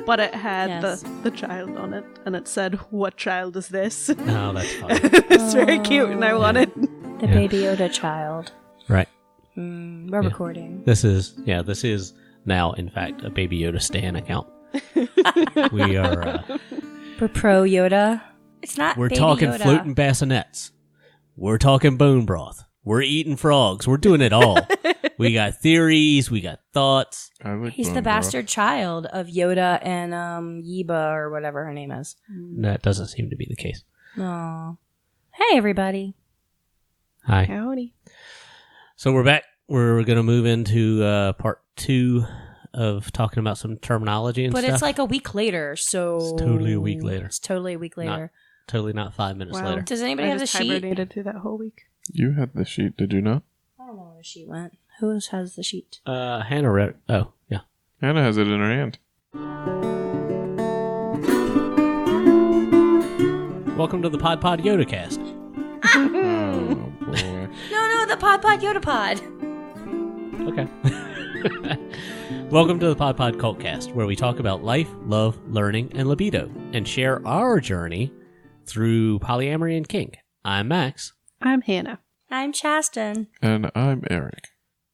But it had Yes. the child on it, and it said, "What child is this?" Oh, that's fine. It's very cute, and I wanted. The Baby Yoda child. Right. We're recording. This is now, in fact, a Baby Yoda Stan account. We are... We're pro Yoda. It's not We're Baby talking Yoda. floating bassinets. We're talking bone broth. We're eating frogs. We're doing it all. We got theories. We got thoughts. He's the bastard child of Yoda and Yiba or whatever her name is. That doesn't seem to be the case. Aw. Hey, everybody. Hi. Howdy. So we're back. We're going to move into part 2 of talking about some terminology and But stuff. it's like a week later, so... It's totally a week later. It's totally a week later. Totally not 5 minutes later. Does anybody I have the just sheet? hibernated through that whole week. You had the sheet, did you not? I don't know where the sheet went. Who else has the sheet? Hannah read it. Oh, yeah. Hannah has it in her hand. Welcome to the PodPodcvlcast. Oh, boy. No, the Pod Yoda Pod. Okay. Welcome to the PodPodcvlcast, where we talk about life, love, learning, and libido, and share our journey through polyamory and kink. I'm Max. I'm Hannah. I'm Chastain. And I'm Erik.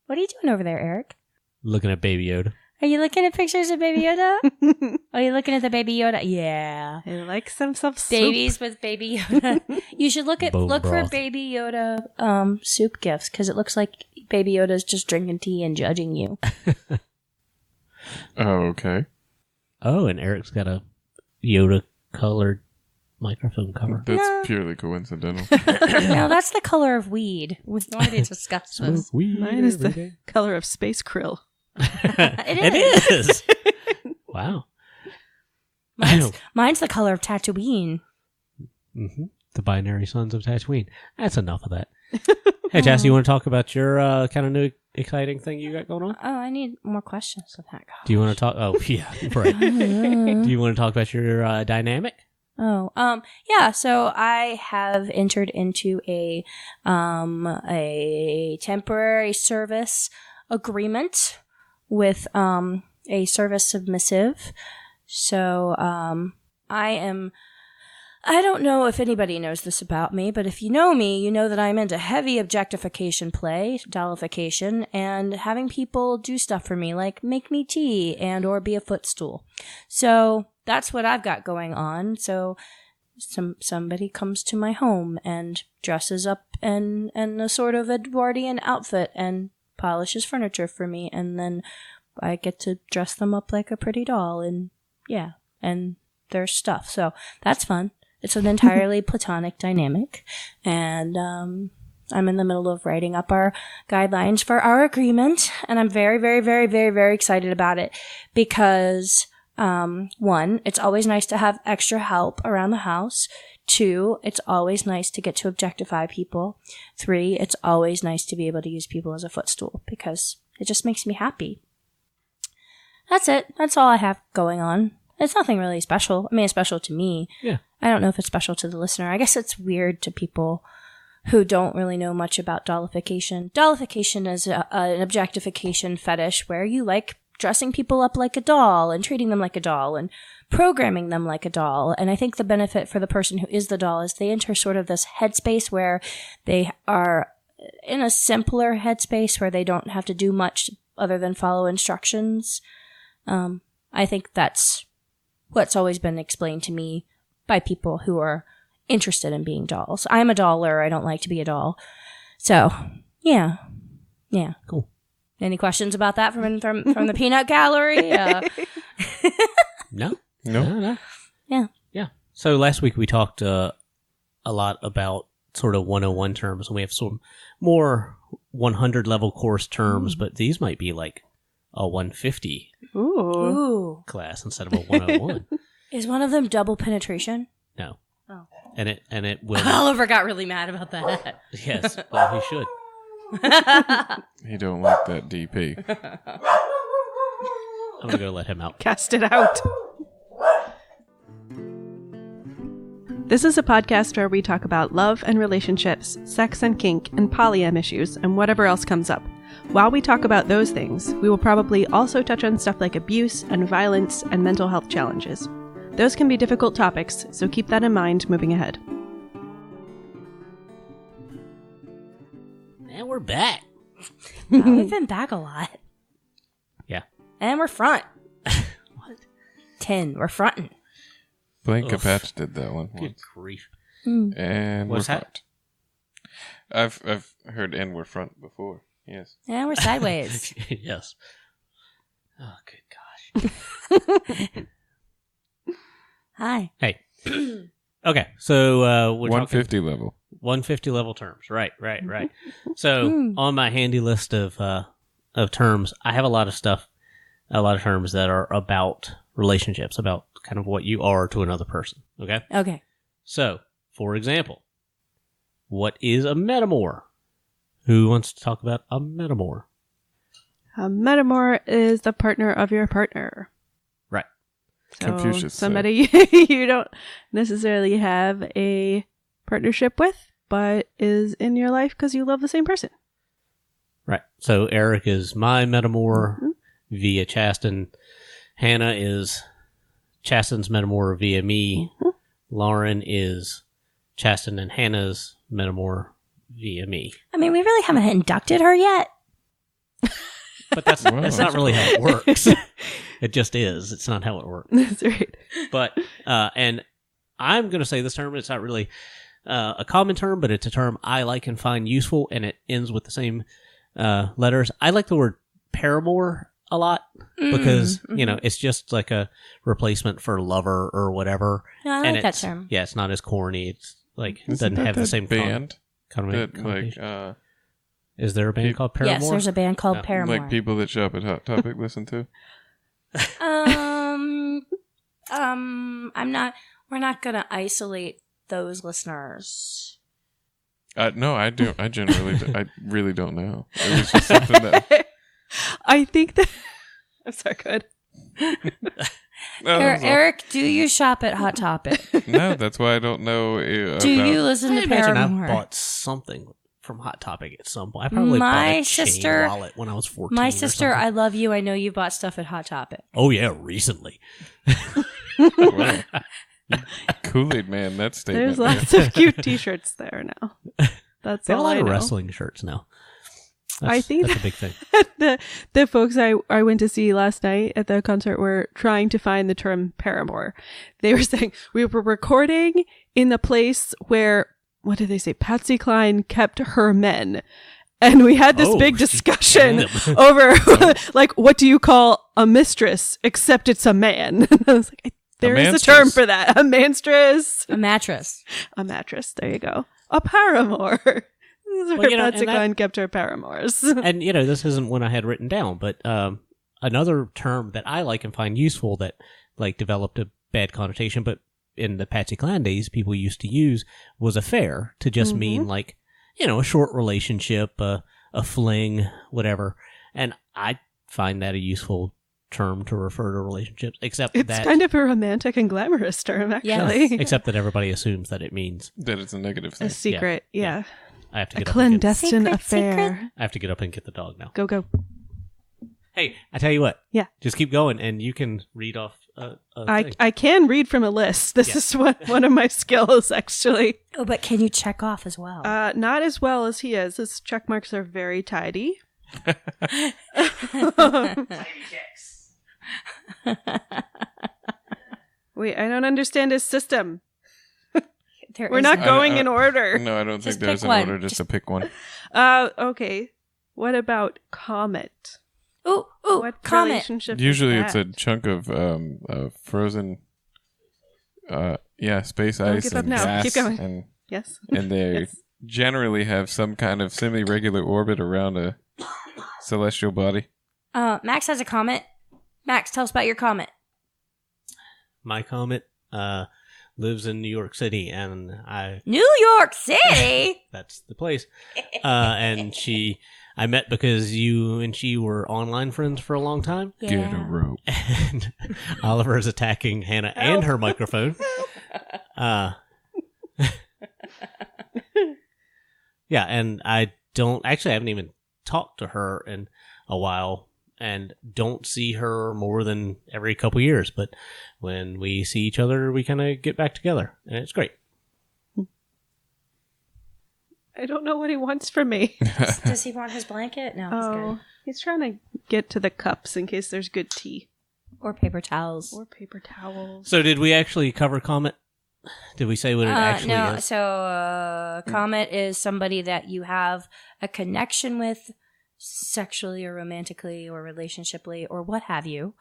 What are you doing over there, Eric? Looking at Baby Yoda. Are you looking at pictures of Baby Yoda? Are you looking at the Baby Yoda? Yeah. I like some soup. Babies with Baby Yoda. You should look Bone for broth. Baby Yoda soup gifts, because it looks like Baby Yoda's just drinking tea and judging you. Oh, okay. Oh, and Eric's got a Yoda-colored microphone cover. That's purely coincidental. No, that's the color of weed. We've already discussed this. Mine is the color of space krill. It is. Wow. Mine's the color of Tatooine. Mm-hmm. The binary sons of Tatooine. That's enough of that. Hey, Jess, you want to talk about your kind of new exciting thing you got going on? Oh, I need more questions of that. Do you want to talk? Oh, yeah, right. Do you want to talk about your dynamic? Oh, yeah. So I have entered into a temporary service agreement with a service submissive. So I don't know if anybody knows this about me, but if you know me, you know that I'm into heavy objectification play, dollification, and having people do stuff for me, like make me tea and or be a footstool. So that's what I've got going on. So somebody comes to my home and dresses up in a sort of Edwardian outfit and polishes furniture for me, and then I get to dress them up like a pretty doll, and yeah, and their stuff. So that's fun. It's an entirely platonic dynamic, and I'm in the middle of writing up our guidelines for our agreement, and I'm very, very, very, very, very excited about it because, 1, it's always nice to have extra help around the house. 2, it's always nice to get to objectify people. 3, it's always nice to be able to use people as a footstool because it just makes me happy. That's it. That's all I have going on. It's nothing really special. I mean, it's special to me. Yeah. I don't know if it's special to the listener. I guess it's weird to people who don't really know much about dollification. Dollification is an objectification fetish where you like dressing people up like a doll and treating them like a doll and programming them like a doll. And I think the benefit for the person who is the doll is they enter sort of this headspace where they are in a simpler headspace where they don't have to do much other than follow instructions. I think that's what's always been explained to me by people who are interested in being dolls. I'm a doller. I don't like to be a doll. So, yeah. Yeah. Cool. Any questions about that from the peanut gallery? No. Yeah. Yeah. So last week we talked a lot about sort of 101 terms, and we have some more 100 level course terms, but these might be like a 150 Ooh. class instead of a 101. Is one of them double penetration? No. Oh. And it will. Oliver got really mad about that. Yes. Well, he should. He don't like that DP. I'm gonna go let him out. Cast it out. This is a podcast where we talk about love and relationships, sex and kink, and polyam issues, and whatever else comes up. While we talk about those things, we will probably also touch on stuff like abuse and violence and mental health challenges. Those can be difficult topics, so keep that in mind moving ahead. And we're back. We've been back a lot. Yeah. And we're front. What? 10. We're fronting. Blank Oof. Patch did that one Good once. grief. And What's we're that? front. I've heard and we're front before. Yes. And we're sideways. Yes. Oh, good gosh. Hi. Hey. Okay, so we're 150 level. 150 level terms. Right. So on my handy list of terms, I have a lot of terms that are about relationships, about kind of what you are to another person. Okay. So, for example, what is a metamor? Who wants to talk about a metamor? A metamor is the partner of your partner. Right. So Confucius said. somebody you don't necessarily have a partnership with, but is in your life because you love the same person. Right. So Erik is my metamor via Chastain. Hannah is Chastain's metamor via me. Lauren is Chastain and Hannah's metamor via me. I mean, we really haven't inducted her yet. But that's not really how it works. It just is. It's not how it works. That's right. But and I'm going to say this term. It's not really a common term, but it's a term I like and find useful, and it ends with the same letters. I like the word paramour a lot because it's just like a replacement for lover or whatever. No, I and like that term. Yeah, it's not as corny. It's like it Isn't doesn't have that the same band. connotation. Is there a band called Paramore? Yes, there's a band called Paramore. Like people that shop at Hot Topic listen to. We're not gonna isolate those listeners. No, I do. I really don't know. It was just something that. I think that... I'm sorry, go ahead. No, Erik, do you shop at Hot Topic? no, that's why I don't know. Do you listen I to imagine Paramore? I bought something from Hot Topic at some point. I probably bought a chain wallet when I was 14. My or sister, something. I love you. I know you bought stuff at Hot Topic. Oh yeah, recently. Wow. Kool-Aid Man, that statement. There's lots of cute t-shirts there now. That's They have a all lot I of know. wrestling shirts now. I think that's a big thing. the folks I went to see last night at the concert were trying to find the term paramour. They were saying we were recording in the place where, what did they say? Patsy Cline kept her men. And we had this big discussion over like, what do you call a mistress except it's a man? And I was like, there is a term for that. A manstress. A mattress. A mattress. There you go. A paramour. This is where Patsy Cline kept her paramours. And, this isn't one I had written down, but another term that I like and find useful that, like, developed a bad connotation, but in the Patsy Cline days, people used to use was affair to just mean, like, a short relationship, a fling, whatever. And I find that a useful term to refer to relationships, except it's that... kind of a romantic and glamorous term, actually. Yes. Except that everybody assumes that it means... That it's a negative thing. A secret, yeah. I have to A get clandestine Secret, affair. secret. I have to get up and get the dog now. Go. Hey, I tell you what. Yeah. Just keep going, and you can read off a thing. I can read from a list. This is one of my skills, actually. Oh, but can you check off as well? Not as well as he is. His check marks are very tidy. Wait, I don't understand his system. We're not going in order. No, I don't think Just there's pick an one. order. Just to pick one. Okay. What about comet? Ooh, What comment. relationship Usually, is it's that? a chunk of frozen. Space Don't ice give up and now. gas, Keep going. and Yes. they Yes. generally have some kind of semi-regular orbit around a celestial body. Max has a comment. Max, tell us about your comment. My comet lives in New York City, and New York City? that's the place. And I met because you and she were online friends for a long time. Get a rope. And Oliver is attacking Hannah and her microphone. Yeah, and I haven't even talk to her in a while and don't see her more than every couple years. But when we see each other, we kind of get back together, and it's great. I don't know what he wants from me. Does he want his blanket? No, he's good. He's trying to get to the cups in case there's good tea. Or paper towels. Or paper towels. So did we actually cover Comet? Did we say what it actually no, is? So Comet is somebody that you have a connection with sexually or romantically or relationshiply or what have you,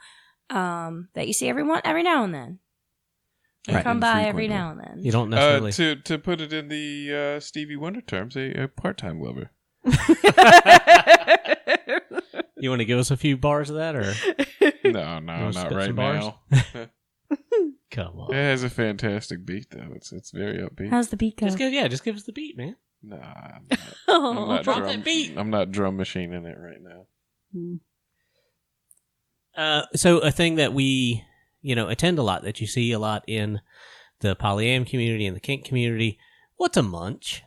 that you see every now and then. They come by every now and then. You don't necessarily... To put it in the Stevie Wonder terms, a part-time lover. You want to give us a few bars of that, or No, not right now. Come on. It has a fantastic beat, though. It's very upbeat. How's the beat go? Just give us the beat, man. Nah, I'm Oh, not drop that beat. I'm not drum machining it right now. So a thing that we, attend a lot, that you see a lot in the polyam community and the kink community. What's a munch?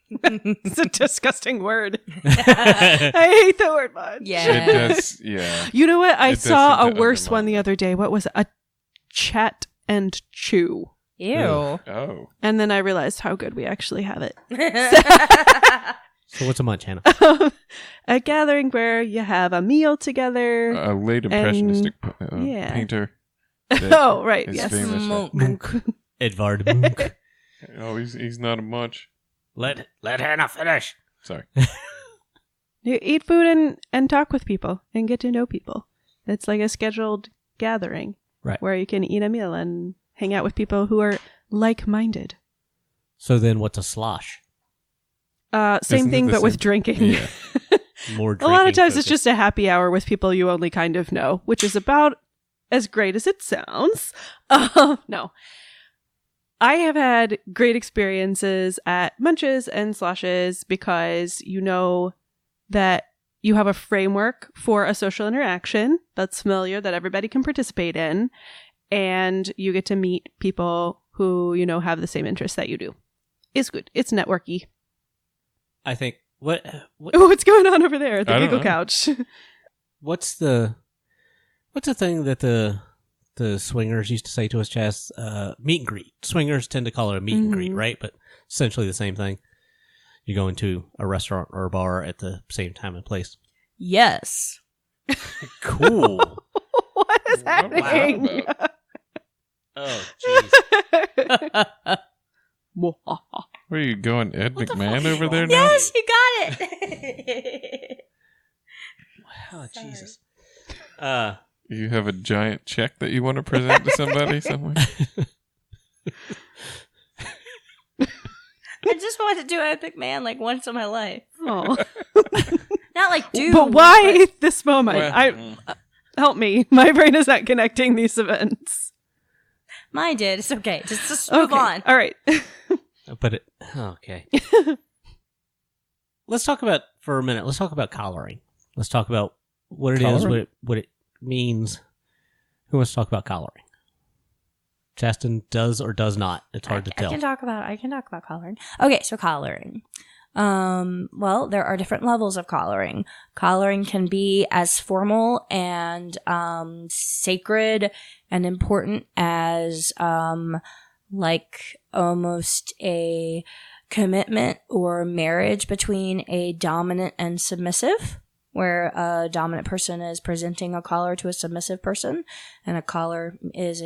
It's a disgusting word. I hate the word munch. Yeah. It does, yeah. You know what? I It does saw seem a to worse undermine one the other day. What was it? A chat and chew. Ew. Oh. And then I realized how good we actually have it. So what's a munch, Hannah? A gathering where you have a meal together. A late impressionistic yeah. painter. Oh, right. is Yes. famous. Monk. Edvard Munch. Oh, he's not a munch. Let Hannah finish. Sorry. You eat food and talk with people and get to know people. It's like a scheduled gathering. Right. Where you can eat a meal and hang out with people who are like-minded. So then what's a slosh? Same Isn't it thing, the but with same? drinking. Yeah. More A lot of drinking times it's focused. just a happy hour with people you only kind of know, which is about as great as it sounds. No. I have had great experiences at munches and sloshes because you know that you have a framework for a social interaction that's familiar, that everybody can participate in, and you get to meet people who, have the same interests that you do. It's good. It's networky. I think what What's going on over there at the I don't giggle know. couch? what's the thing that the swingers used to say to us, Chas? Meet and greet. Swingers tend to call it a meet and greet, right? But essentially the same thing. You go into a restaurant or a bar at the same time and place. Yes. Cool. What is What was that happening? about? Oh, jeez. Where are you going, Ed McMahon over there now? Yes, you got it. Oh, Sorry. Jesus. You have a giant check that you want to present to somebody somewhere? I just wanted to do Epic Man like once in my life. Oh. Not like dude. But why this moment? Well, Help me. My brain is not connecting these events. Mine did. It's okay. Just move on. All right. But okay. Let's talk about, for a minute, let's talk about collaring. Let's talk about what it is, Collaring? what it means. Who wants to talk about collaring? Chastain does or does not. It's hard to tell. I can talk about collaring. Okay, so collaring. Well, there are different levels of collaring. Collaring can be as formal and sacred and important as like almost a commitment or marriage between a dominant and submissive, where a dominant person is presenting a collar to a submissive person, and a collar is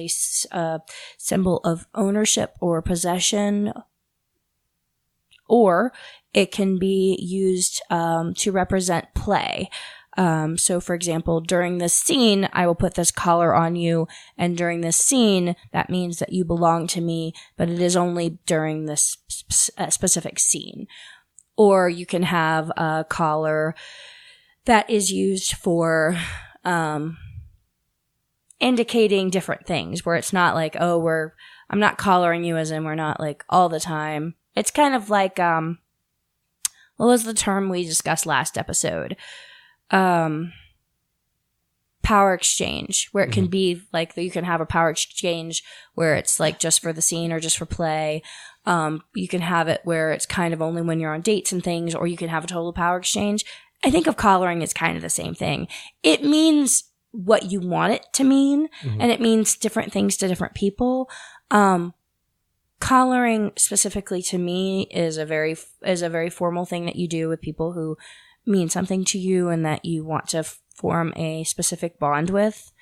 a symbol of ownership or possession, or it can be used to represent play. So, for example, during this scene, I will put this collar on you, and during this scene, that means that you belong to me, but it is only during this specific scene. Or you can have a collar that is used for indicating different things, where it's not like, oh, I'm not collaring you as in we're not like all the time. It's kind of like, what was the term we discussed last episode? Passive power exchange, where it can be like you can have a power exchange where it's like just for the scene or just for play. You can have it where it's kind of only when you're on dates and things, or you can have a total power exchange. I think of collaring as kind of the same thing. It means what you want it to mean, and it means different things to different people. Collaring specifically to me is a very formal thing that you do with people who mean something to you and that you want to form a specific bond with.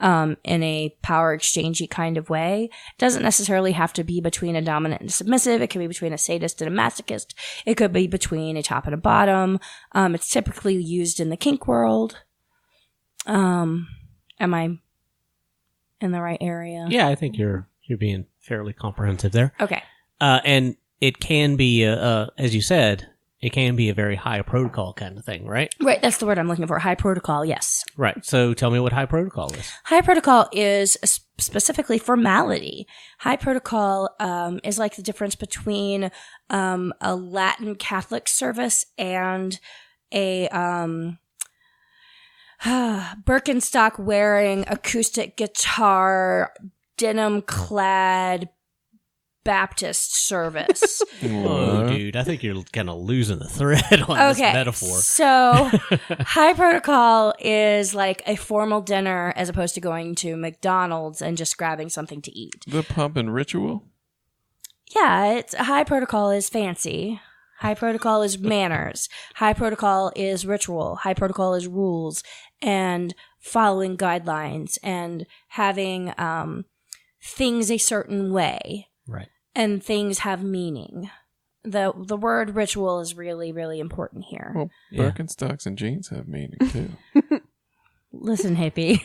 In a power exchangey kind of way. It doesn't necessarily have to be between a dominant and a submissive. It could be between a sadist and a masochist. It could be between a top and a bottom. It's typically used in the kink world. Am I in the right area? Yeah, I think you're being fairly comprehensive there. Okay. And it can be, as you said, it can be a very high protocol kind of thing, right? Right, that's the word I'm looking for. High protocol, yes. Right. So tell me what high protocol is. High protocol is specifically formality. High protocol is like the difference between a Latin Catholic service and a Birkenstock wearing, acoustic guitar, denim clad Baptist service. Oh, dude, I think you're kind of losing the thread on this metaphor. So, high protocol is like a formal dinner as opposed to going to McDonald's and just grabbing something to eat. The pump and ritual? Yeah, it's high protocol is fancy. High protocol is manners. High protocol is ritual. High protocol is rules and following guidelines and having things a certain way. Right. And things have meaning. The word ritual is really, really important here. Well, Birkenstocks and jeans have meaning too. Listen, hippie.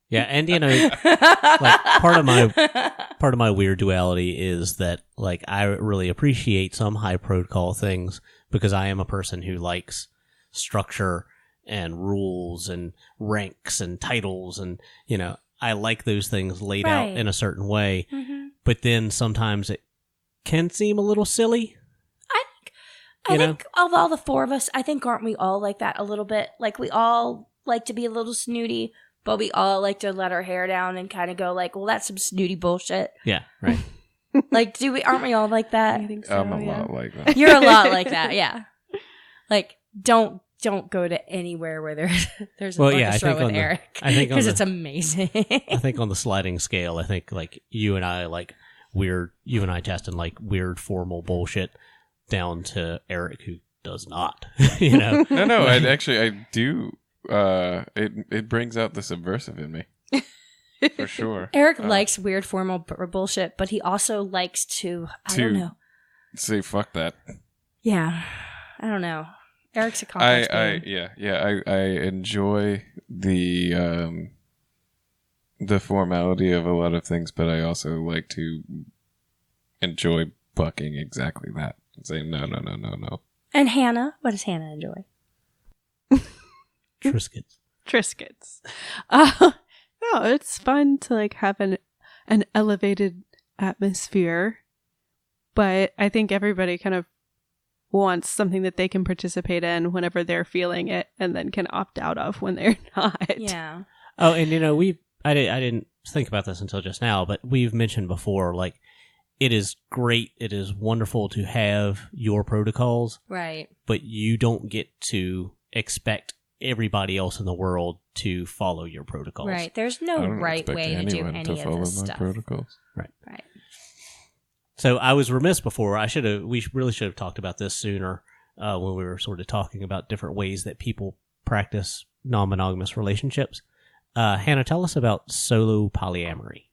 Yeah, and like part of my weird duality is that like I really appreciate some high protocol things because I am a person who likes structure and rules and ranks and titles and I like those things laid out in a certain way. Mm-hmm. But then sometimes it can seem a little silly. I think of all the four of us, I think aren't we all like that a little bit? Like we all like to be a little snooty, but we all like to let our hair down and kind of go like, well, that's some snooty bullshit. Yeah, right. Like, aren't we all like that? I think so, I'm a lot like that. You're a lot like that, yeah. Like, don't go to anywhere where there's a orchestra with Erik. I think because it's amazing. I think on the sliding scale, I think like you and I, Chastain, like weird formal bullshit down to Erik who does not. No, I do. It brings out the subversive in me. For sure. Erik likes weird formal bullshit, but he also likes to I don't know. Say fuck that. Yeah. I don't know. Erik's a complex man. I enjoy the formality of a lot of things, but I also like to enjoy bucking exactly that and saying no. And Hannah, what does Hannah enjoy? Triscuits. No, it's fun to like have an elevated atmosphere, but I think everybody kind of wants something that they can participate in whenever they're feeling it and then can opt out of when they're not. Yeah. Oh, and I didn't think about this until just now, but we've mentioned before, like, it is great, it is wonderful to have your protocols. Right. But you don't get to expect everybody else in the world to follow your protocols. Right. There's no right way to do any of this stuff. Protocols. Right. Right. So I was remiss before. We really should have talked about this sooner when we were sort of talking about different ways that people practice non-monogamous relationships. Hannah, tell us about solo polyamory.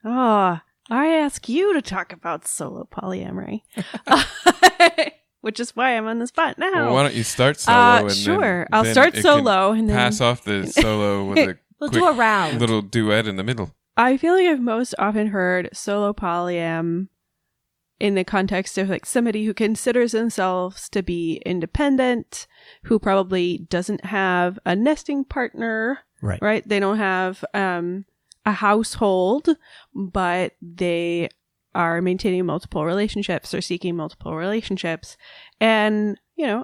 Oh, I ask you to talk about solo polyamory, which is why I'm on the spot now. Well, why don't you start solo? And sure, I'll start solo and then pass off the solo with a we'll do a round. Little duet in the middle. I feel like I've most often heard solo polyam in the context of like somebody who considers themselves to be independent, who probably doesn't have a nesting partner, right? They don't have a household, but they are maintaining multiple relationships or seeking multiple relationships. And,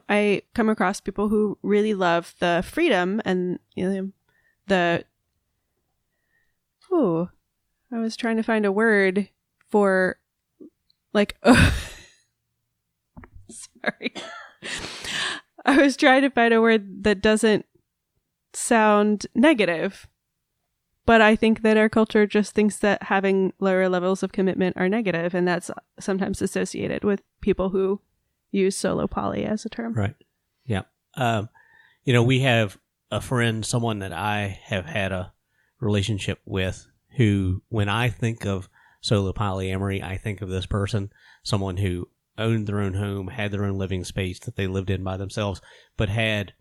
I come across people who really love the freedom and, I was trying to find a word for like sorry. I was trying to find a word that doesn't sound negative. But I think that our culture just thinks that having lower levels of commitment are negative, and that's sometimes associated with people who use solo poly as a term. Right. Yeah. We have a friend, someone that I have had a relationship with, who, when I think of solo polyamory, I think of this person, someone who owned their own home, had their own living space that they lived in by themselves, but had,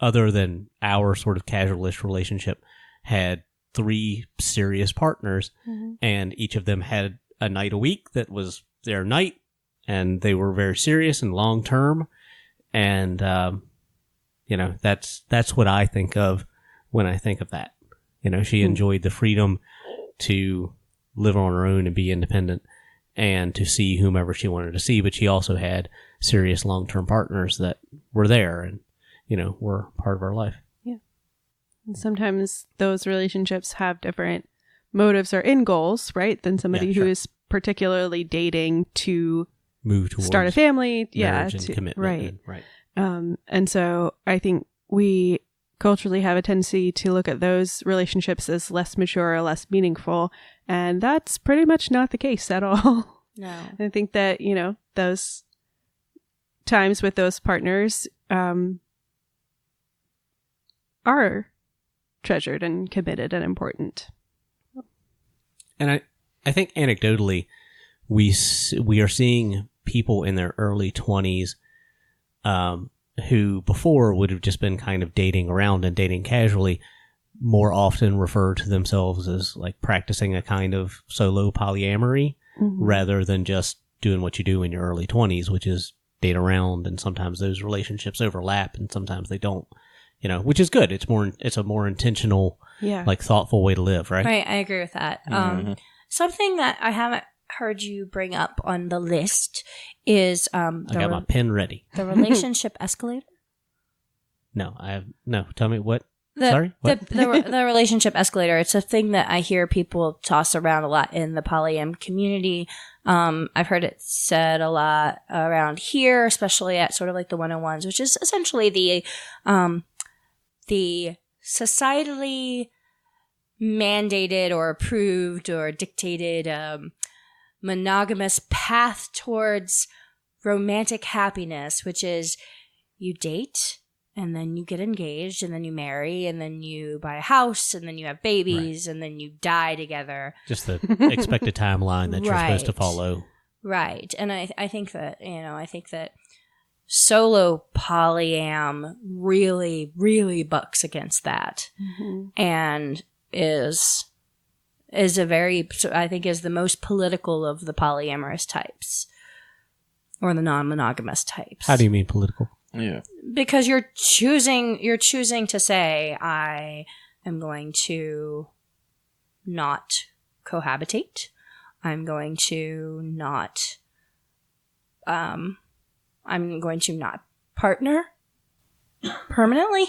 other than our sort of casualish relationship, had 3 serious partners, and each of them had a night a week that was their night, and they were very serious and long term. And that's what I think of when I think of that. She enjoyed the freedom to live on her own and be independent, and to see whomever she wanted to see. But she also had serious long term partners that were there and were part of her life. And sometimes those relationships have different motives or end goals, right? Than somebody who is particularly dating to move towards start a family, marriage and commitment. Right. And so I think we culturally have a tendency to look at those relationships as less mature or less meaningful, and that's pretty much not the case at all. No. I think that, those times with those partners are treasured and committed and important. And I think anecdotally, we are seeing people in their early 20s who before would have just been kind of dating around and dating casually, more often refer to themselves as like practicing a kind of solo polyamory, rather than just doing what you do in your early 20s, which is date around, and sometimes those relationships overlap and sometimes they don't. Which is good. It's a more intentional, like thoughtful way to live, right? Right, I agree with that. Something that I haven't heard you bring up on the list is I got my pen ready. The relationship escalator. No, I have no. Tell me what. The, Sorry, what? The relationship escalator. It's a thing that I hear people toss around a lot in the polyam community. I've heard it said a lot around here, especially at sort of like the 101s, which is essentially the societally mandated or approved or dictated monogamous path towards romantic happiness, which is you date and then you get engaged and then you marry and then you buy a house and then you have babies and then you die together. Just the expected timeline that you're supposed to follow. Right. And I think that, I think that solo polyam really, really bucks against that, and is a very, I think, is the most political of the polyamorous types, or the non-monogamous types. How do you mean political? Yeah, because you're choosing to say, I am going to not cohabitate. I'm going to not partner permanently.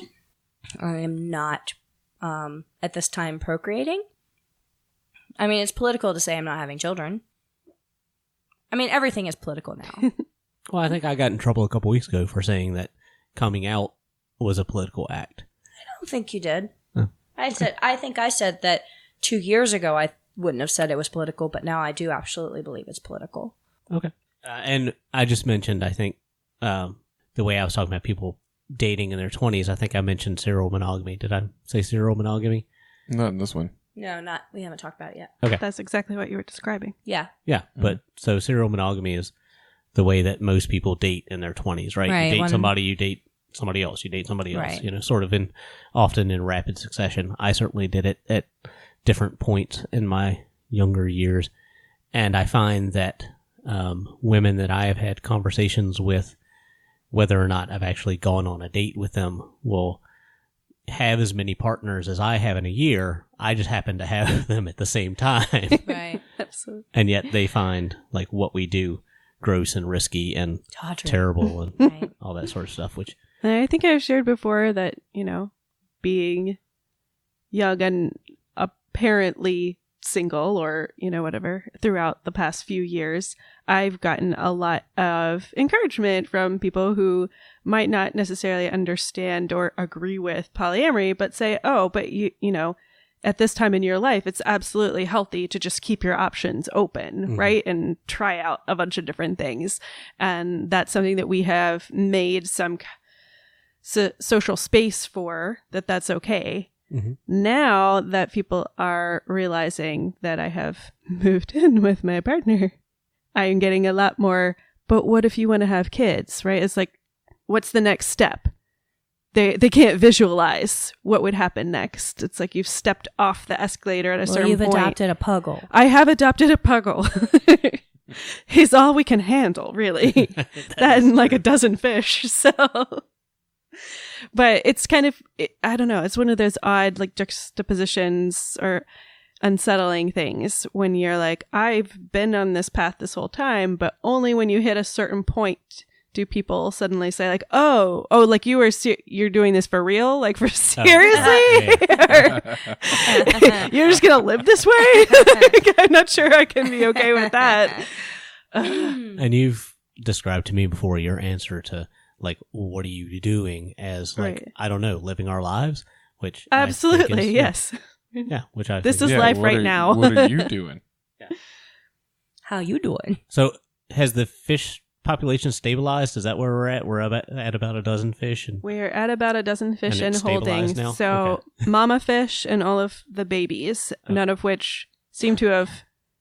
I am not, at this time, procreating. I mean, it's political to say I'm not having children. I mean, everything is political now. Well, I think I got in trouble a couple weeks ago for saying that coming out was a political act. I don't think you did. Oh. I think I said that 2 years ago I wouldn't have said it was political, but now I do absolutely believe it's political. Okay. And I just mentioned, I think, the way I was talking about people dating in their 20s, I think I mentioned serial monogamy. Did I say serial monogamy? Not in this one. No, we haven't talked about it yet. Okay. That's exactly what you were describing. Yeah. Yeah, but so serial monogamy is the way that most people date in their 20s, right? Right, You date somebody, you date somebody else, you date somebody else, Right. Sort of often in rapid succession. I certainly did it at different points in my younger years. And I find that women that I have had conversations with, whether or not I've actually gone on a date with them, will have as many partners as I have in a year. I just happen to have them at the same time. Right. Absolutely. And yet they find like what we do gross and risky and terrible and Right. all that sort of stuff, which And I think I've shared before that, being young and apparently single or, whatever, throughout the past few years, I've gotten a lot of encouragement from people who might not necessarily understand or agree with polyamory, but say, oh, but you at this time in your life, it's absolutely healthy to just keep your options open, right? And try out a bunch of different things. And that's something that we have made some social space for, that's okay. Now that people are realizing that I have moved in with my partner, I am getting a lot more, but what if you want to have kids, right? It's like, what's the next step? They can't visualize what would happen next. It's like you've stepped off the escalator at a certain point. You've adopted a puggle. I have adopted a puggle. He's all we can handle, really. That and like a dozen fish, so... But it's kind of, I don't know, it's one of those odd like juxtapositions or unsettling things when you're like, I've been on this path this whole time, but only when you hit a certain point do people suddenly say like, oh, like you're doing this for real? Like for seriously? You're just going to live this way? I'm not sure I can be okay with that. And you've described to me before your answer to like, what are you doing as like, right. I don't know, living our lives, which absolutely, yes. Yeah, which I this is life right now. What are you doing? Yeah. How you doing? So has the fish population stabilized? Is that where we're at? We're at about a dozen fish. We're at about a dozen fish and holding. Now? So mama fish and all of the babies, none of which seem to have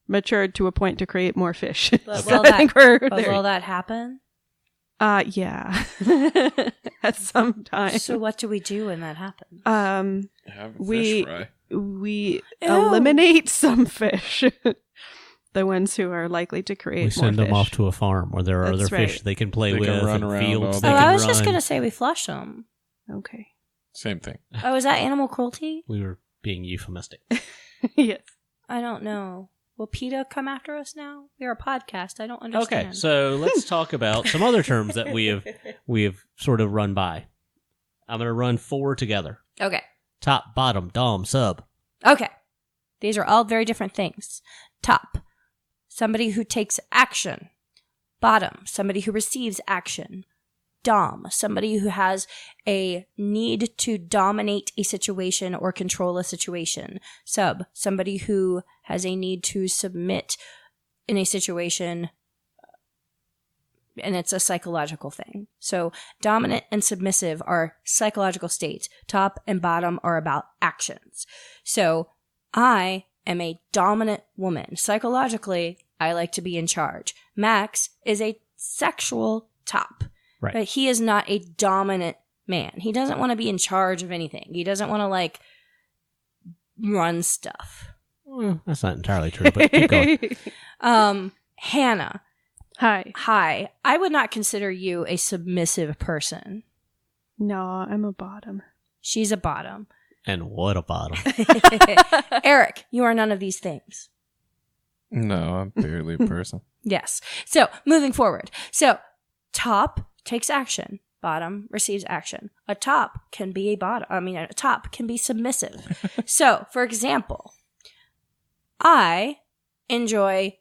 matured to a point to create more fish. But So I think will that happen? Yeah. At some time. So what do we do when that happens? Have a fish fry. We eliminate some fish. The ones who are likely to create more fish. We send them off to a farm where there are other right. fish they can play with, can run and around fields all they day. can I was run. just going to say we flush them. Okay. Same thing. Oh, is that animal cruelty? We were being euphemistic. Yes. I don't know. Will PETA come after us now? We're a podcast. I don't understand. Okay, so let's talk about some other terms that we have sort of run by. I'm going to run 4 together. Okay. Top, bottom, dom, sub. Okay. These are all very different things. Top, somebody who takes action. Bottom, somebody who receives action. Dom, somebody who has a need to dominate a situation or control a situation. Sub, somebody who has a need to submit in a situation, and it's a psychological thing. So dominant and submissive are psychological states. Top and bottom are about actions. So I am a dominant woman. Psychologically, I like to be in charge. Max is a sexual top. Right. But he is not a dominant man. He doesn't want to be in charge of anything. He doesn't want to, like, run stuff. Well, that's not entirely true, but keep going. Hannah. Hi. I would not consider you a submissive person. No, I'm a bottom. She's a bottom. And what a bottom. Erik, you are none of these things. No, I'm barely a person. Yes. So, moving forward. So, top takes action. Bottom receives action. A top can be a top can be submissive. So, for example, I enjoy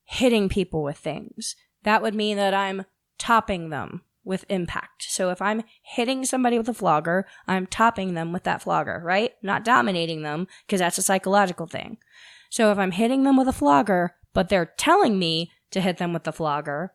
hitting people with things. That would mean that I'm topping them with impact. So if I'm hitting somebody with a flogger, I'm topping them with that flogger, right? Not dominating them, because that's a psychological thing. So if I'm hitting them with a flogger, but they're telling me to hit them with the flogger,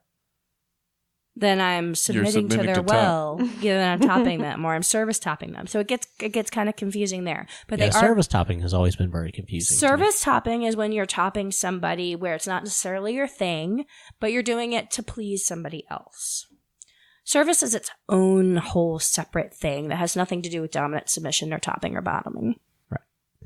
then I'm submitting to their will. Yeah, then I'm topping them, or I'm service topping them. So it gets kind of confusing there. But service topping has always been very confusing. Service topping is when you're topping somebody where it's not necessarily your thing, but you're doing it to please somebody else. Service is its own whole separate thing that has nothing to do with dominant, submission, or topping or bottoming. Right.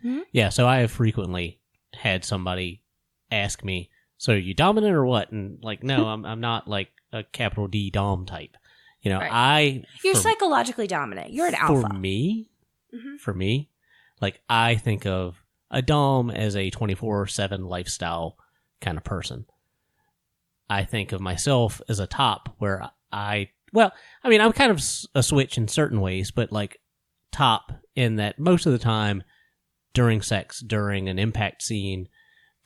Mm-hmm. Yeah, so I have frequently had somebody ask me, so are you dominant or what? And like, no, I'm not like a capital D dom type. You know, right. You're psychologically dominant. You're an alpha. For me, like I think of a dom as a 24/7 lifestyle kind of person. I think of myself as a top where I'm kind of a switch in certain ways, but like top in that most of the time during sex, during an impact scene,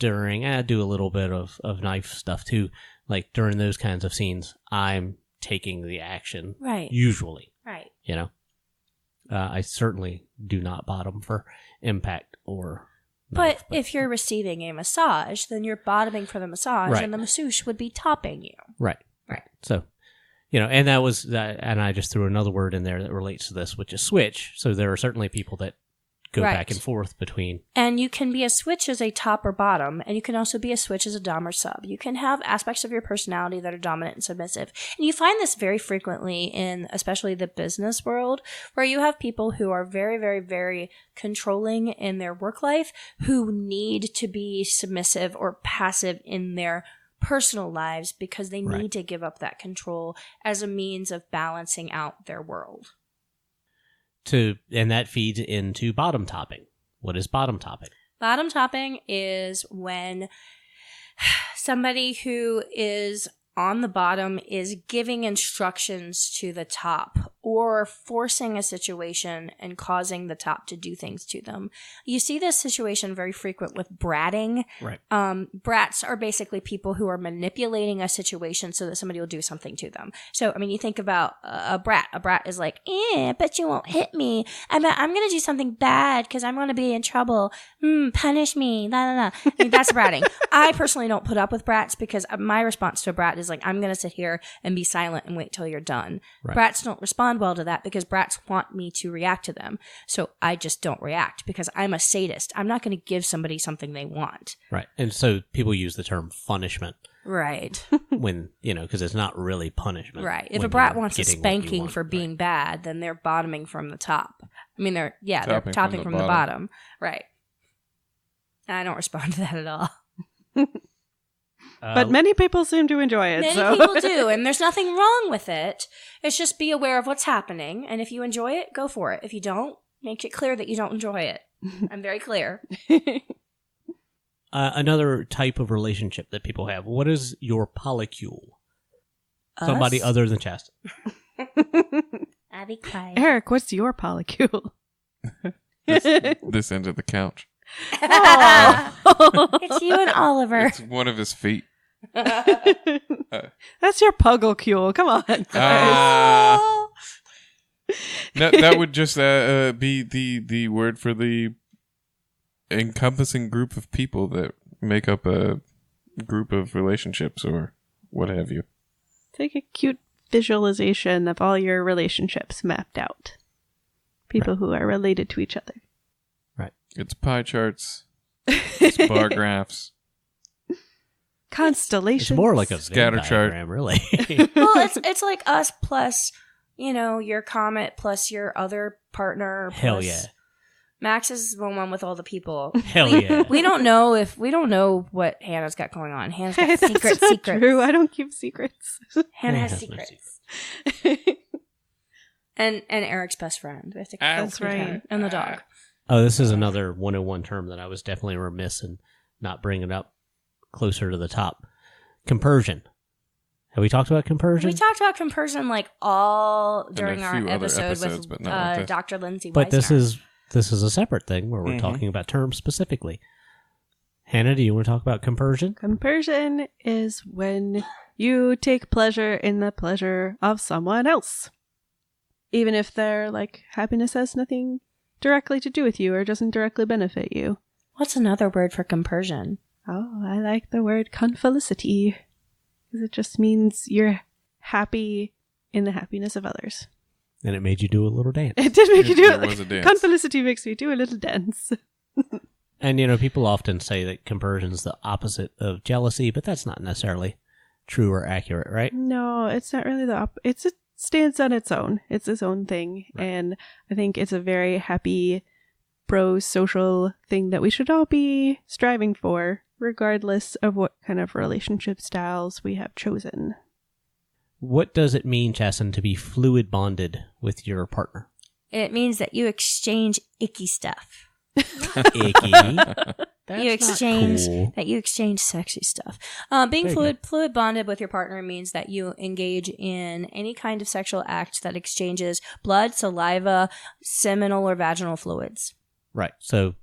during, I do a little bit of knife stuff too. Like during those kinds of scenes, I'm taking the action. Right. Usually. Right. You know? I certainly do not bottom for impact or knife, But if you're receiving a massage, then you're bottoming for the massage, Right. and the masseuse would be topping you. Right. Right. So, and that was that, and I just threw another word in there that relates to this, which is switch. So there are certainly people that go Right. back and forth between. And you can be a switch as a top or bottom, and you can also be a switch as a dom or sub. You can have aspects of your personality that are dominant and submissive. And you find this very frequently in especially the business world, where you have people who are very, very, very controlling in their work life, who need to be submissive or passive in their personal lives because they Right. need to give up that control as a means of balancing out their world. And that feeds into bottom topping. What is bottom topping? Bottom topping is when somebody who is on the bottom is giving instructions to the top or forcing a situation and causing the top to do things to them. You see this situation very frequent with bratting. Right. Brats are basically people who are manipulating a situation so that somebody will do something to them. So, I mean, you think about a brat. A brat is like, but you won't hit me. I'm going to do something bad because I'm going to be in trouble. Punish me. La, la, la. I mean, that's bratting. I personally don't put up with brats because my response to a brat is like, I'm going to sit here and be silent and wait till you're done. Right. Brats don't respond well to that because brats want me to react to them. So I just don't react because I'm a sadist. I'm not going to give somebody something they want. Right. And so people use the term punishment Right. when, because it's not really punishment. Right. If when a brat you're wants a getting what you spanking want. for being bad, then they're bottoming from the top. I mean, they're topping from the bottom. bottom. Right. I don't respond to that at all. But many people seem to enjoy it. Many so. people do, and there's nothing wrong with it. It's just be aware of what's happening, and if you enjoy it, go for it. If you don't, make it clear that you don't enjoy it. I'm very clear. Another type of relationship that people have. What is your polycule? Somebody Us? other than Chastain. I'll be quiet. Eric, what's your polycule? This end of the couch. It's you and Oliver. It's one of his feet. That's your pugglecule. Come on. guys. That would just be the word for the encompassing group of people that make up a group of relationships or what have you. Take a cute visualization of all your relationships mapped out. People who are related to each other. Right. It's pie charts. It's bar graphs. Constellations. It's more like a Scatter Venn chart. diagram, really. Well, it's like us plus, your comet plus your other partner. Hell plus yeah. Max is the one with all the people. Hell yeah. We don't know what Hannah's got going on. Hannah's got That's secrets. not true. I don't keep secrets. Hannah has has no secrets. And Eric's best friend. I think That's right. And the dog. Oh, this is another 101 term that I was definitely remiss in not bringing up closer to the top. Compersion. Have we talked about compersion? We talked about compersion like all And during a our few other episode episodes, with but not like this. Dr. Lindsay But Weisner. this is a separate thing where we're talking about terms specifically. Hannah, do you want to talk about compersion? Compersion is when you take pleasure in the pleasure of someone else. Even if their happiness has nothing directly to do with you or doesn't directly benefit you. What's another word for compersion? Oh, I like the word confelicity. Because it just means you're happy in the happiness of others. And it made you do a little dance. It did make you do There it. was a dance. Confelicity makes me do a little dance. And, people often say that compersion is the opposite of jealousy, but that's not necessarily true or accurate, right? No, it's not really it stands on its own. It's its own thing. Right. And I think it's a very happy, pro-social thing that we should all be striving for, regardless of what kind of relationship styles we have chosen. What does it mean, Chastain, to be fluid bonded with your partner? It means that you exchange icky stuff. Icky. That's you exchange not cool. that you exchange sexy stuff. Being There you fluid bonded with your partner means that you engage in any kind of sexual act that exchanges blood, saliva, seminal or vaginal fluids. Right. So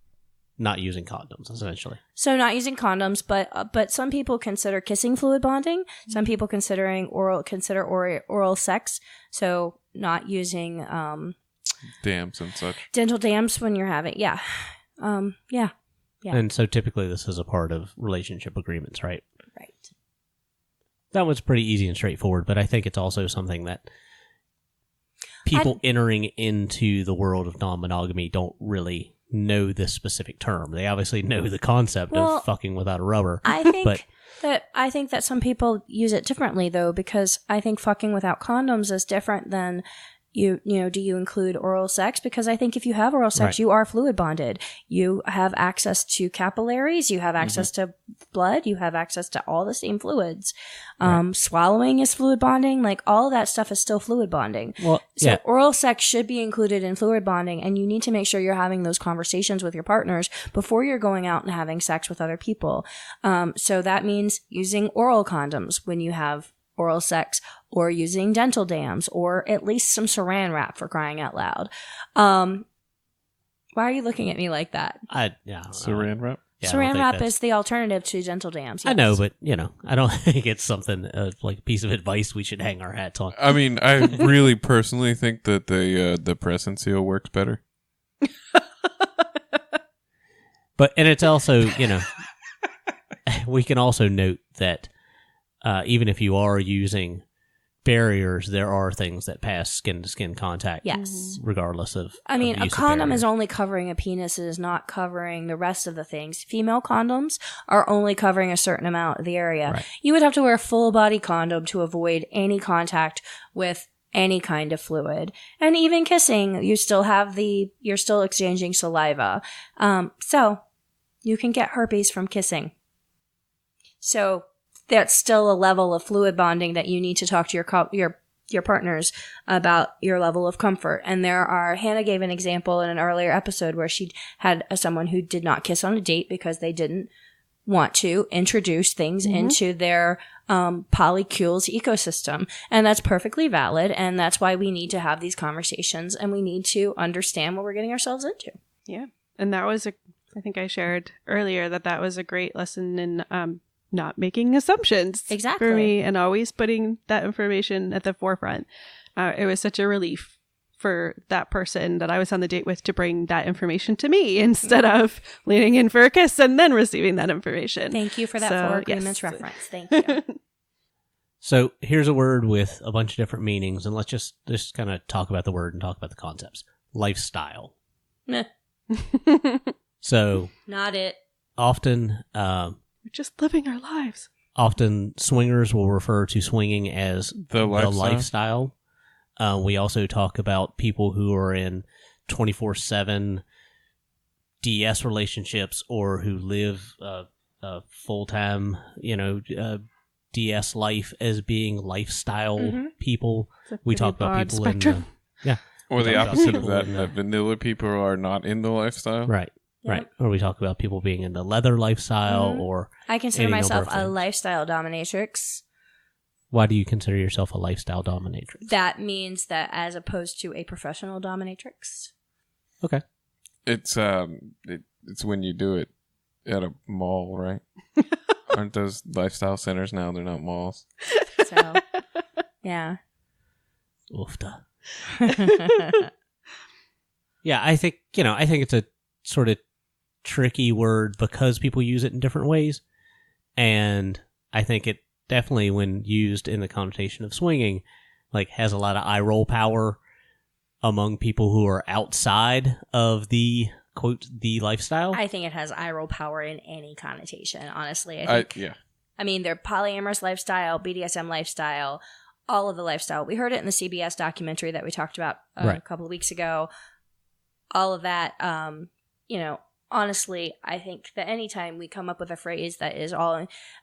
not using condoms, essentially. So not using condoms, but some people consider kissing fluid bonding. Some people consider oral sex. So not using dams and such. dental dams when you're having yeah. Yeah. And so typically this is a part of relationship agreements, right? Right. That one's pretty easy and straightforward, but I think it's also something that people entering into the world of non-monogamy don't really know this specific term. They obviously know the concept of fucking without a rubber. I think that some people use it differently though, because I think fucking without condoms is different than do you include oral sex? Because I think if you have oral sex, Right. you are fluid bonded. You have access to capillaries, you have access to blood, you have access to all the same fluids. Swallowing is fluid bonding. Like all of that stuff is still fluid bonding. Well, So yeah. oral sex should be included in fluid bonding, and you need to make sure you're having those conversations with your partners before you're going out and having sex with other people. So that means using oral condoms when you have oral sex, or using dental dams, or at least some saran wrap, for crying out loud. Why are you looking at me like that? I don't know. Saran wrap? Yeah, I don't Saran think wrap that's- is the alternative to dental dams. I yes. know, but, I don't think it's something like a piece of advice we should hang our hats on. I mean, I really personally think that the press and seal works better. And it's also, we can also note that even if you are using barriers, there are things that pass skin-to-skin contact. Yes. Regardless of I mean, of a use of condom is barriers. only covering a penis. It is not covering the rest of the things. Female condoms are only covering a certain amount of the area. Right. You would have to wear a full body condom to avoid any contact with any kind of fluid. And even kissing, you're still exchanging saliva. So you can get herpes from kissing. So that's still a level of fluid bonding that you need to talk to your partners about your level of comfort. And Hannah gave an example in an earlier episode where she had someone who did not kiss on a date because they didn't want to introduce things into their polycules ecosystem. And that's perfectly valid. And that's why we need to have these conversations, and we need to understand what we're getting ourselves into. Yeah. And that was I think I shared earlier that was a great lesson in not making assumptions Exactly. for me, and always putting that information at the forefront. It was such a relief for that person that I was on the date with to bring that information to me instead of leaning in for a kiss and then receiving that information. Thank you for that So, Four Agreements yes. reference. Thank you. So here's a word with a bunch of different meanings, and let's just kind of talk about the word and talk about the concepts. Lifestyle. Meh. So Not it. often, We're just living our lives. often swingers will refer to swinging as The lifestyle. We also talk about people who are in 24/7 DS relationships, or who live a full-time, DS life as being lifestyle people. It's a We pretty talk about broad people spectrum. Or the Talk about opposite of people that, in that vanilla people are not in the lifestyle. right. Or we talk about people being in the leather lifestyle, or I consider any number myself of a things. lifestyle dominatrix. Why do you consider yourself a lifestyle dominatrix? That means that as opposed to a professional dominatrix. Okay. It's when you do it at a mall, right? Aren't those lifestyle centers now? They're not malls. So, yeah. Oofta. Yeah, I think it's a sort of tricky word because people use it in different ways. And I think it definitely, when used in the connotation of swinging, like has a lot of eye roll power among people who are outside of the quote the lifestyle. I think it has eye roll power in any connotation, honestly. I mean, they're polyamorous lifestyle, BDSM lifestyle, all of the lifestyle. We heard it in the CBS documentary that we talked about a couple of weeks ago. All of that, honestly, I think that anytime we come up with a phrase that is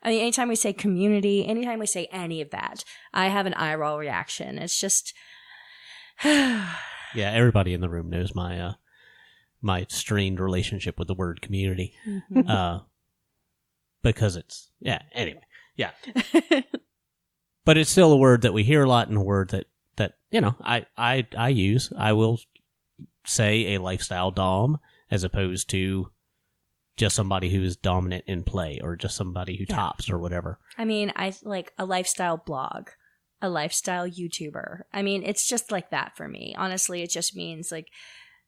anytime we say community, anytime we say any of that, I have an eye roll reaction. It's just... Yeah, everybody in the room knows my my strained relationship with the word community. Because it's... Yeah, anyway. Yeah. But it's still a word that we hear a lot, and a word that I use. I will say a lifestyle dom as opposed to just somebody who is dominant in play, or just somebody who tops, or whatever. I mean, I like a lifestyle blog, a lifestyle YouTuber. I mean, it's just like that for me. Honestly, it just means like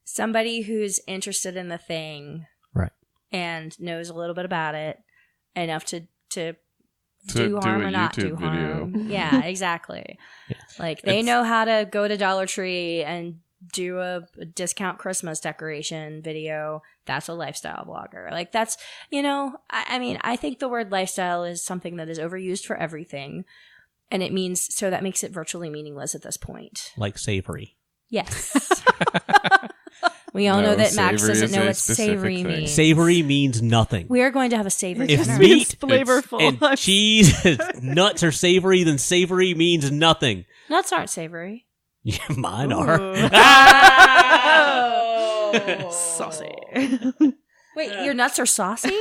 somebody who's interested in the thing, right, and knows a little bit about it enough to do harm a or not YouTube do harm. video. Yeah, exactly. Yeah. Like they know how to go to Dollar Tree and do a discount Christmas decoration video. That's a lifestyle blogger. Like that's, I mean, I think the word lifestyle is something that is overused for everything. And it means, so that makes it virtually meaningless at this point. Like savory. Yes. We all know that Max savory doesn't is know a what specific savory thing. means. Savory means nothing. We are going to have a savory If dinner. meat flavorful. and cheese, nuts are savory, then savory means nothing. Nuts aren't savory. Yeah, mine are. Oh. Saucy. Wait, your nuts are saucy?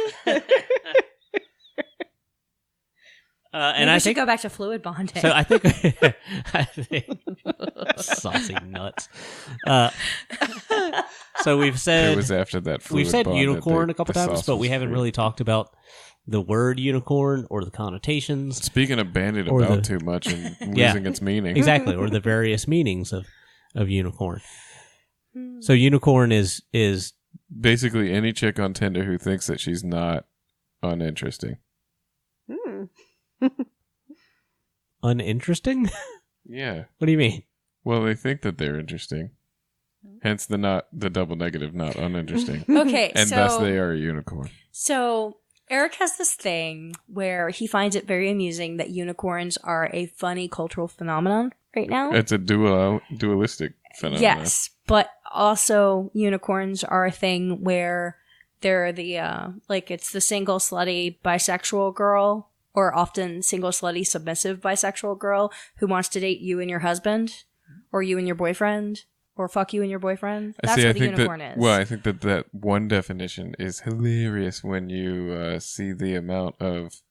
And Maybe I we should think go back to fluid bonding. so. I think saucy nuts. So we've It said was after that. we've fluid said bond that unicorn the- a couple the times, sauce but we was haven't free. really talked about the word unicorn or the connotations. Speaking of bandied Or about the- too much and Yeah. losing its meaning. Exactly, or the various meanings of unicorn. So unicorn is Basically, any chick on Tinder who thinks that she's not uninteresting. uninteresting. Yeah. What do you mean? Well, they think that they're interesting. Hence the double negative, not uninteresting. Okay, And so thus they are a unicorn. So Eric has this thing where he finds it very amusing that unicorns are a funny cultural phenomenon right now. It's a dualistic phenomenon. Yes, but also unicorns are a thing where they're the it's the single slutty bisexual girl, or often single slutty submissive bisexual girl who wants to date you and your husband, or you and your boyfriend, or fuck you and your boyfriend. That's what a unicorn is. Well, I think that one definition is hilarious when you see the amount of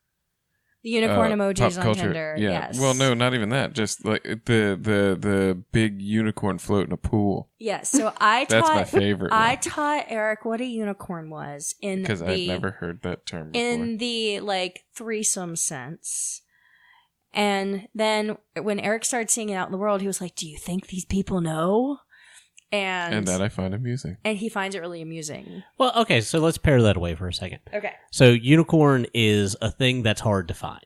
the unicorn emojis pop on culture. Tinder. Yeah. Yes. Well, no, not even that. Just like the big unicorn float in a pool. Yes. So I That's taught my favorite. I one, taught Eric what a unicorn was because I've never heard that term before. in the threesome sense. And then when Eric started seeing it out in the world, he was like, "Do you think these people know?" And that I find amusing. And he finds it really amusing. Well, okay, so let's pair that away for a second. Okay. So unicorn is a thing that's hard to find,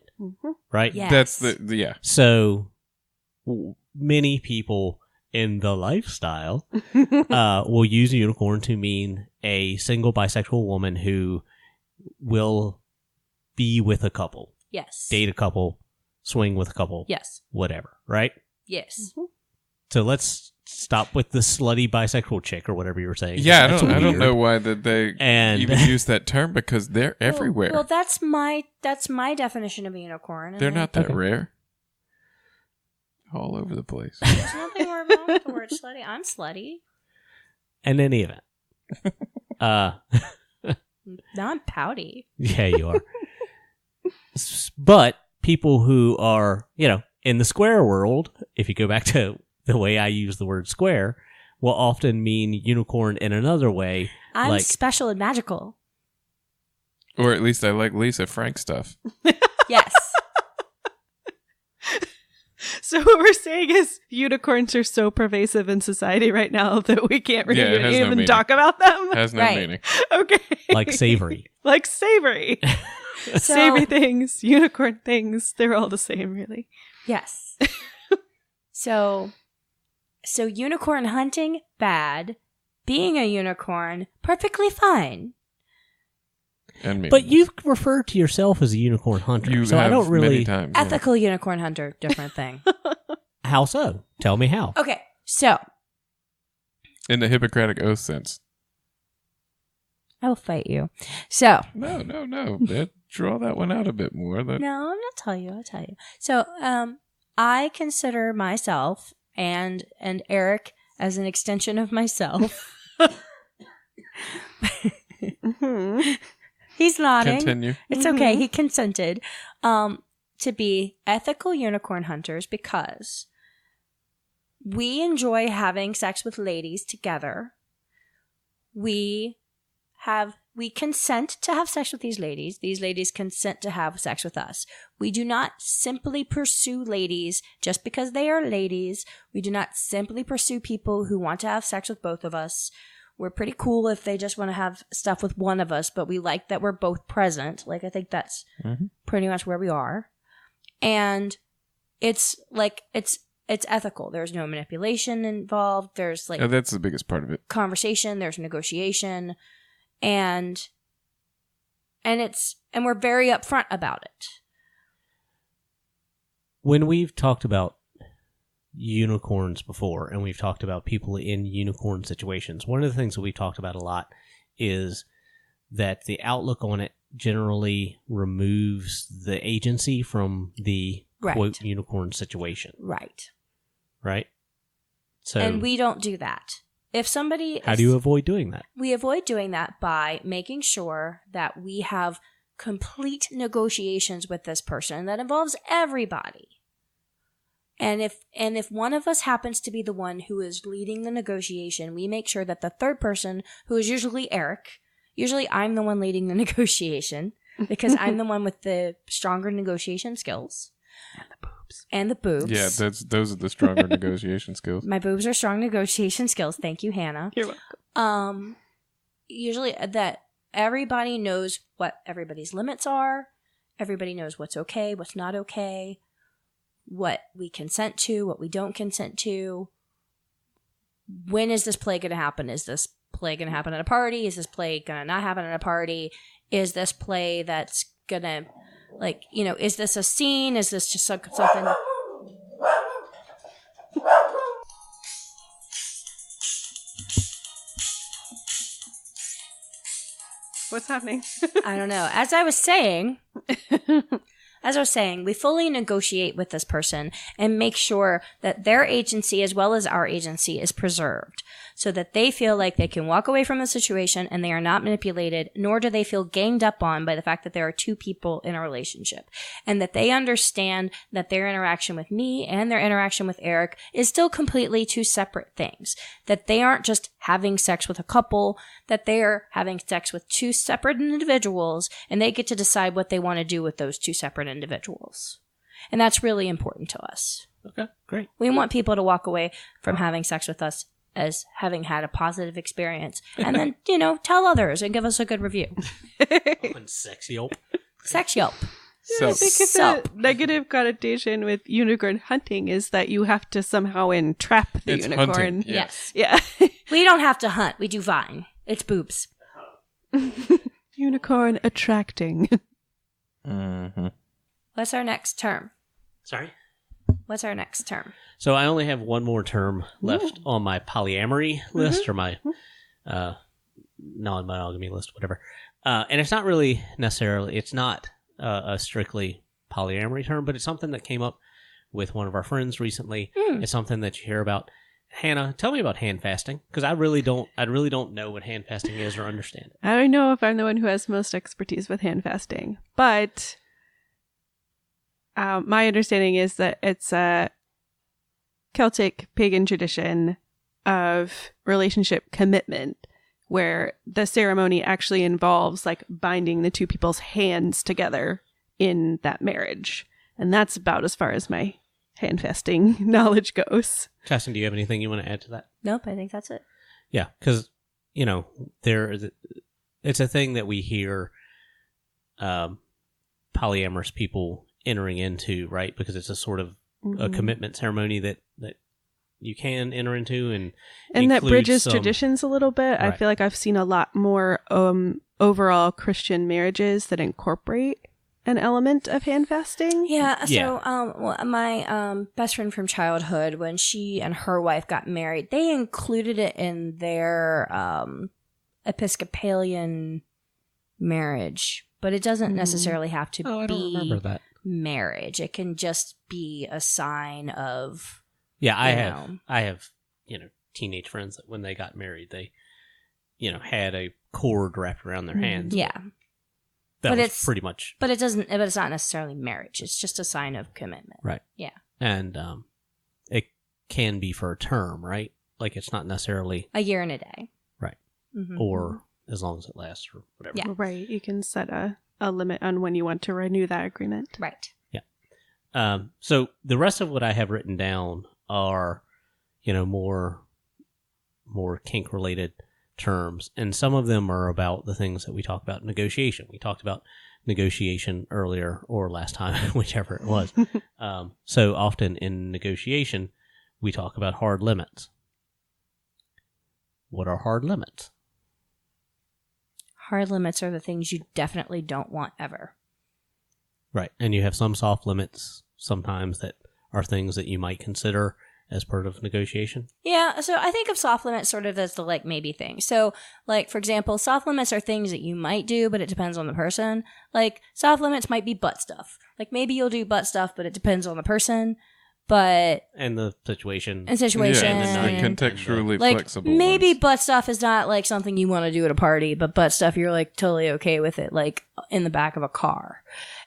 right? Yes. That's the yeah. So many people in the lifestyle will use a unicorn to mean a single bisexual woman who will be with a couple, Yes. date a couple, swing with a couple, Yes. whatever, right? Yes. So let's stop with the slutty bisexual chick or whatever you were saying. Yeah, That's I don't weird. know why that they And- even use that term, because they're everywhere. Well, that's my definition of a unicorn. and They're not that Okay. rare. All over the place. There's nothing wrong with the word slutty. I'm slutty. In any event. Now I'm pouty. Yeah, you are. But people who are, in the square world, if you go back to the way I use the word square, will often mean unicorn in another way. I'm like, special and magical. Or at least I like Lisa Frank stuff. Yes. So what we're saying is unicorns are so pervasive in society right now that we can't really Yeah, it has no even meaning. talk about them. Has no Right. meaning. Okay. like savory. Like savory. Savory things, unicorn things, they're all the same, really. Yes. So unicorn hunting, bad. Being a unicorn, perfectly fine. And me. But you've referred to yourself as a unicorn hunter. You so have I don't many really. times. yeah. Ethical unicorn hunter, different thing. How so? Tell me how. Okay, so In the Hippocratic Oath sense. I will fight you. So No. Draw that one out a bit more. no, I'm gonna tell you. I'll tell you. So I consider myself and Eric as an extension of myself. He's nodding. Continue. It's okay. He consented to be ethical unicorn hunters because we enjoy having sex with ladies together. We have we consent to have sex with these ladies. These ladies consent to have sex with us. We do not simply pursue ladies just because they are ladies. We do not simply pursue people who want to have sex with both of us. We're pretty cool if they just want to have stuff with one of us, but we like that we're both present. Like, I think that's pretty much where we are. And it's like, it's ethical. There's no manipulation involved. There's like... that's the biggest part of it. Conversation. There's negotiation. And we're very upfront about it. When we've talked about unicorns before, and we've talked about people in unicorn situations, one of the things that we've talked about a lot is that the outlook on it generally removes the agency from the quote unicorn situation. Right? So, and we don't do that. If somebody... How do you avoid doing that? We avoid doing that by making sure that we have complete negotiations with this person that involves everybody. And if one of us happens to be the one who is leading the negotiation, we make sure that the third person, who is usually Erik, usually I'm the one leading the negotiation because I'm the one with the stronger negotiation skills. And the boobs. Yeah, those are the stronger negotiation skills. My boobs are strong negotiation skills. Thank you, Hannah. You're welcome. Usually that everybody knows what everybody's limits are. Everybody knows what's okay, what's not okay, what we consent to, what we don't consent to. When is this play going to happen? Is this play going to happen at a party? Is this play going to not happen at a party? Is this play that's going to... Like, you know, is this a scene? Is this just something... What's happening? I don't know. As I was saying, we fully negotiate with this person and make sure that their agency as well as our agency is preserved so that they feel like they can walk away from the situation and they are not manipulated, nor do they feel ganged up on by the fact that there are two people in a relationship, and that they understand that their interaction with me and their interaction with Erik is still completely two separate things, that they aren't just having sex with a couple, that they are having sex with two separate individuals, and they get to decide what they want to do with those two separate individuals. And that's really important to us. Okay, great. We want people to walk away from having sex with us as having had a positive experience, and then, you know, tell others and give us a good review. Sex Yelp. Sex Yelp. I think it's a negative connotation with unicorn hunting is that you have to somehow entrap the unicorn. Hunting, Yes. Yeah. We don't have to hunt. We do vine. It's boobs. Unicorn attracting. Mm-hmm. What's our next term? Sorry? What's our next term? So I only have one more term left on my polyamory list or my non-monogamy list, whatever. And it's not really necessarily, it's not a strictly polyamory term, but it's something that came up with one of our friends recently. It's something that you hear about. Hannah, tell me about hand fasting, because I really don't know what hand fasting is or understand it. I don't know if I'm the one who has most expertise with hand fasting, but my understanding is that it's a Celtic pagan tradition of relationship commitment where the ceremony actually involves like binding the two people's hands together in that marriage. And that's about as far as my hand fasting knowledge goes. Chastain, do you have anything you want to add to that? Nope, I think that's it. Yeah, because, you know, it's a thing that we hear polyamorous people entering into, right? Because it's a sort of a commitment ceremony that you can enter into and that bridges traditions a little bit. Right. I feel like I've seen a lot more overall Christian marriages that incorporate an element of hand fasting. Yeah. So, my best friend from childhood, when she and her wife got married, they included it in their Episcopalian marriage, but it doesn't necessarily have to I don't remember that. Marriage. It can just be a sign of. Yeah, I have, you know, teenage friends that when they got married, they, you know, had a cord wrapped around their hands. Yeah. That was pretty much. But it's not necessarily marriage. It's just a sign of commitment. Right. Yeah. And it can be for a term, right? Like it's not necessarily a year and a day. Right. Mm-hmm. Or as long as it lasts or whatever. Yeah. Right. You can set a limit on when you want to renew that agreement. Right. So the rest of what I have written down are, more kink related terms, and some of them are about the things that we talk about. Negotiation. We talked about negotiation earlier or last time, whichever it was. So often in negotiation, we talk about hard limits. What are hard limits? Hard limits are the things you definitely don't want ever. Right. And you have some soft limits sometimes that are things that you might consider as part of negotiation. Yeah, so I think of soft limits sort of as the like maybe thing. So like, for example, soft limits are things that you might do, but it depends on the person. Like soft limits might be butt stuff. Like maybe you'll do butt stuff, but it depends on the person. But and the situation. And situation. Yeah, and contextually like, flexible. Maybe ones. butt stuff is not like something you want to do at a party, but butt stuff you're like totally okay with it, like in the back of a car.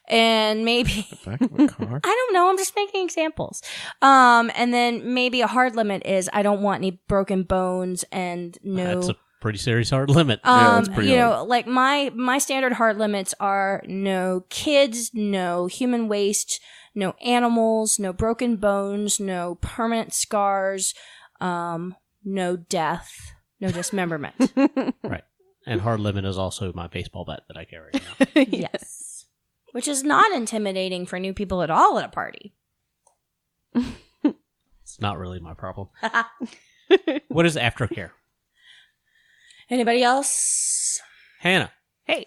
And maybe The back of a car? I don't know, I'm just making examples. And then maybe a hard limit is I don't want any broken bones and no That's a pretty serious hard limit. Yeah, that's pretty hard. like my standard hard limits are no kids, no human waste, no animals, no broken bones, no permanent scars, no death, no dismemberment. Right. And hard limit is also my baseball bat that I carry now. Yes. Which is not intimidating for new people at all at a party. It's not really my problem. What is aftercare? Anybody else? Hannah. Hey,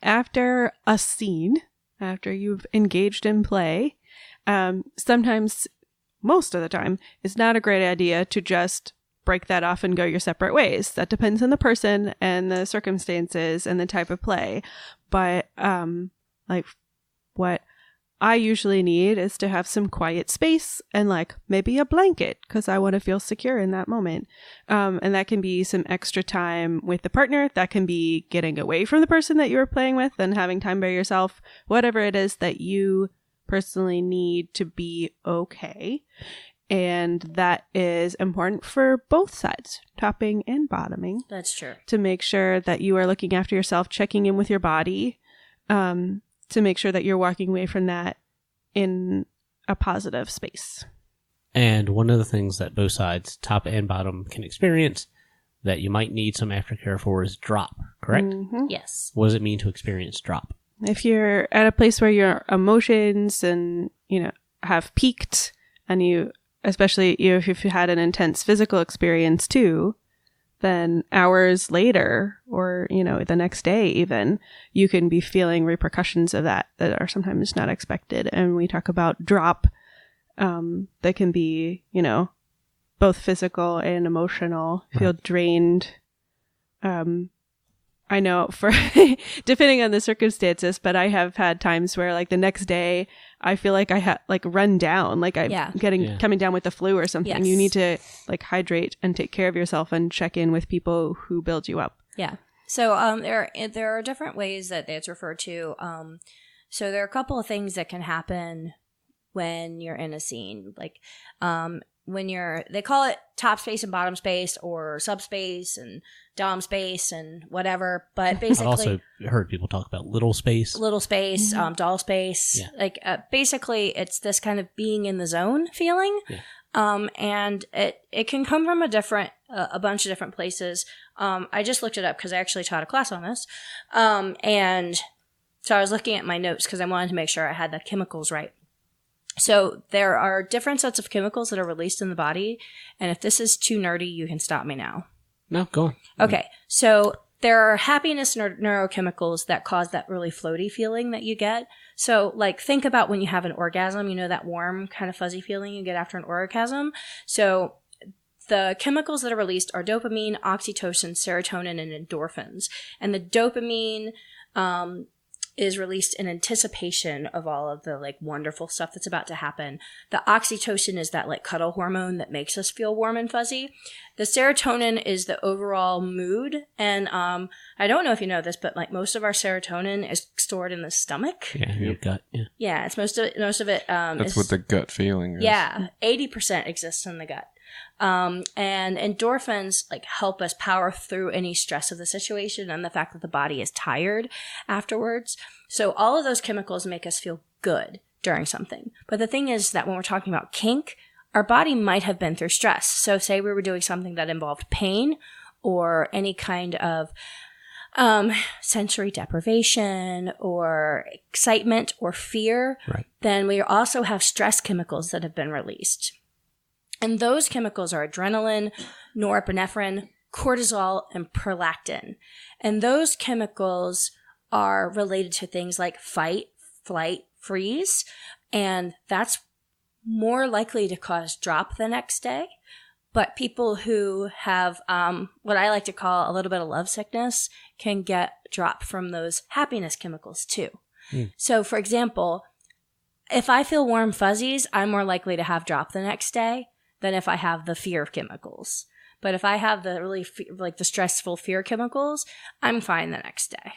after a scene, after you've engaged in play, sometimes, most of the time, it's not a great idea to just break that off and go your separate ways. That depends on the person and the circumstances and the type of play. But, like, what I usually need is to have some quiet space and like maybe a blanket because I want to feel secure in that moment. And that can be some extra time with the partner. That can be getting away from the person that you're playing with and having time by yourself, whatever it is that you personally need to be okay. And that is important for both sides, topping and bottoming, That's true. to make sure that you are looking after yourself, checking in with your body, to make sure that you're walking away from that in a positive space. And one of the things that both sides, top and bottom, can experience that you might need some aftercare for is drop, correct? Mm-hmm. Yes. What does it mean to experience drop? If you're at a place where your emotions and, have peaked, and you, especially if you've had an intense physical experience too, then hours later or, the next day even, you can be feeling repercussions of that are sometimes not expected. And we talk about drop that can be, both physical and emotional, feel drained. I know for depending on the circumstances, but I have had times where like the next day I feel like I had like run down, like I'm coming down with the flu or something. Yes. You need to like hydrate and take care of yourself and check in with people who build you up. Yeah. So there are different ways that it's referred to. So there are a couple of things that can happen when you're in a scene, like they call it top space and bottom space, or subspace and dom space and whatever. But basically, I've also heard people talk about little space, mm-hmm. Doll space. Yeah. Like basically, it's this kind of being in the zone feeling. Yeah. And it can come from a bunch of different places. I just looked it up because I actually taught a class on this. And so I was looking at my notes because I wanted to make sure I had the chemicals right. So there are different sets of chemicals that are released in the body. And if this is too nerdy, you can stop me now. No, go on. Okay. So there are happiness neurochemicals that cause that really floaty feeling that you get. So like think about when you have an orgasm, that warm kind of fuzzy feeling you get after an orgasm. So the chemicals that are released are dopamine, oxytocin, serotonin, and endorphins. And the dopamine, is released in anticipation of all of the like wonderful stuff that's about to happen. The oxytocin is that like cuddle hormone that makes us feel warm and fuzzy. The serotonin is the overall mood. And I don't know if you know this, but like most of our serotonin is stored in the stomach. Yeah, your gut. Yeah. Yeah, it's most of it. That's what the gut feeling is. Yeah, 80% exists in the gut. And endorphins like help us power through any stress of the situation and the fact that the body is tired afterwards. So all of those chemicals make us feel good during something. But the thing is that when we're talking about kink, our body might have been through stress. So say we were doing something that involved pain or any kind of sensory deprivation or excitement or fear, Right. then we also have stress chemicals that have been released. And those chemicals are adrenaline, norepinephrine, cortisol, and prolactin. And those chemicals are related to things like fight, flight, freeze. And that's more likely to cause drop the next day. But people who have what I like to call a little bit of love sickness can get drop from those happiness chemicals too. So, for example, if I feel warm fuzzies, I'm more likely to have drop the next day than if I have the fear chemicals. But if I have the really the stressful fear chemicals, I'm fine the next day.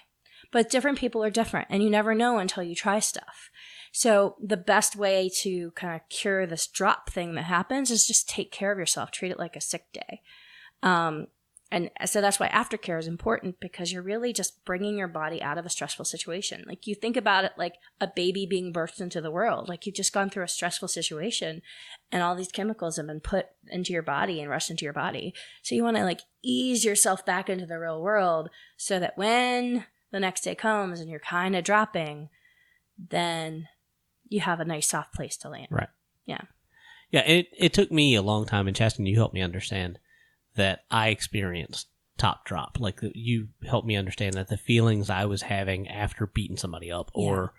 But different people are different, and you never know until you try stuff. So the best way to kind of cure this drop thing that happens is just take care of yourself. Treat it like a sick day. And so that's why aftercare is important, because you're really just bringing your body out of a stressful situation. Like, you think about it like a baby being birthed into the world. Like, you've just gone through a stressful situation and all these chemicals have been put into your body and rushed into your body. So you want to like ease yourself back into the real world so that when the next day comes and you're kind of dropping, then you have a nice soft place to land. Right. Yeah. Yeah, it took me a long time, and Chastain, you helped me understand that I experienced top drop. Like, you helped me understand that the feelings I was having after beating somebody up or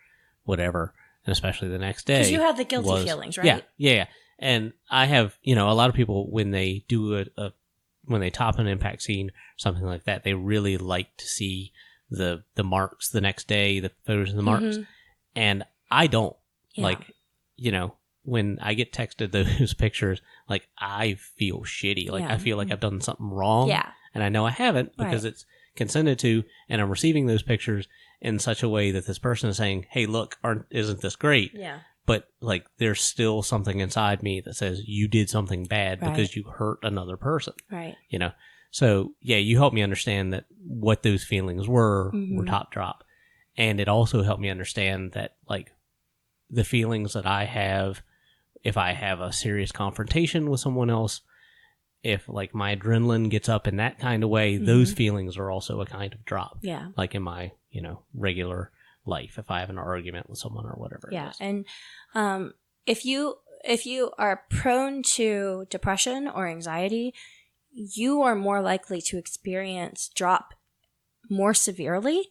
whatever, and especially the next day. Because you have the guilty feelings, right? Yeah. And I have, a lot of people, when they do when they top an impact scene, something like that, they really like to see the marks the next day, the photos of the marks. And I don't. Yeah. Like, when I get texted those pictures, like, I feel shitty. Like, I feel like I've done something wrong. Yeah. And I know I haven't, because it's consented to, and I'm receiving those pictures in such a way that this person is saying, hey, look, isn't this great? Yeah. But, like, there's still something inside me that says you did something bad because you hurt another person. Right. So, yeah, you helped me understand that what those feelings were top drop. And it also helped me understand that, like, the feelings that I have if I have a serious confrontation with someone else, if like my adrenaline gets up in that kind of way, those feelings are also a kind of drop. Yeah. Like in my, regular life, if I have an argument with someone or whatever. Yeah. It is. And if you are prone to depression or anxiety, you are more likely to experience drop more severely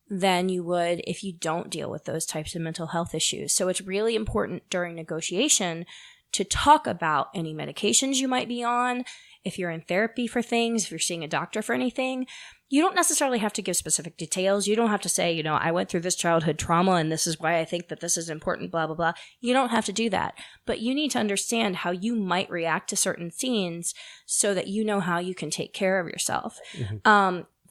than you would if you don't deal with those types of mental health issues. So it's really important during negotiation to talk about any medications you might be on, if you're in therapy for things, if you're seeing a doctor for anything. You don't necessarily have to give specific details. You don't have to say, I went through this childhood trauma and this is why I think that this is important, blah, blah, blah. You don't have to do that. But you need to understand how you might react to certain scenes so that you know how you can take care of yourself.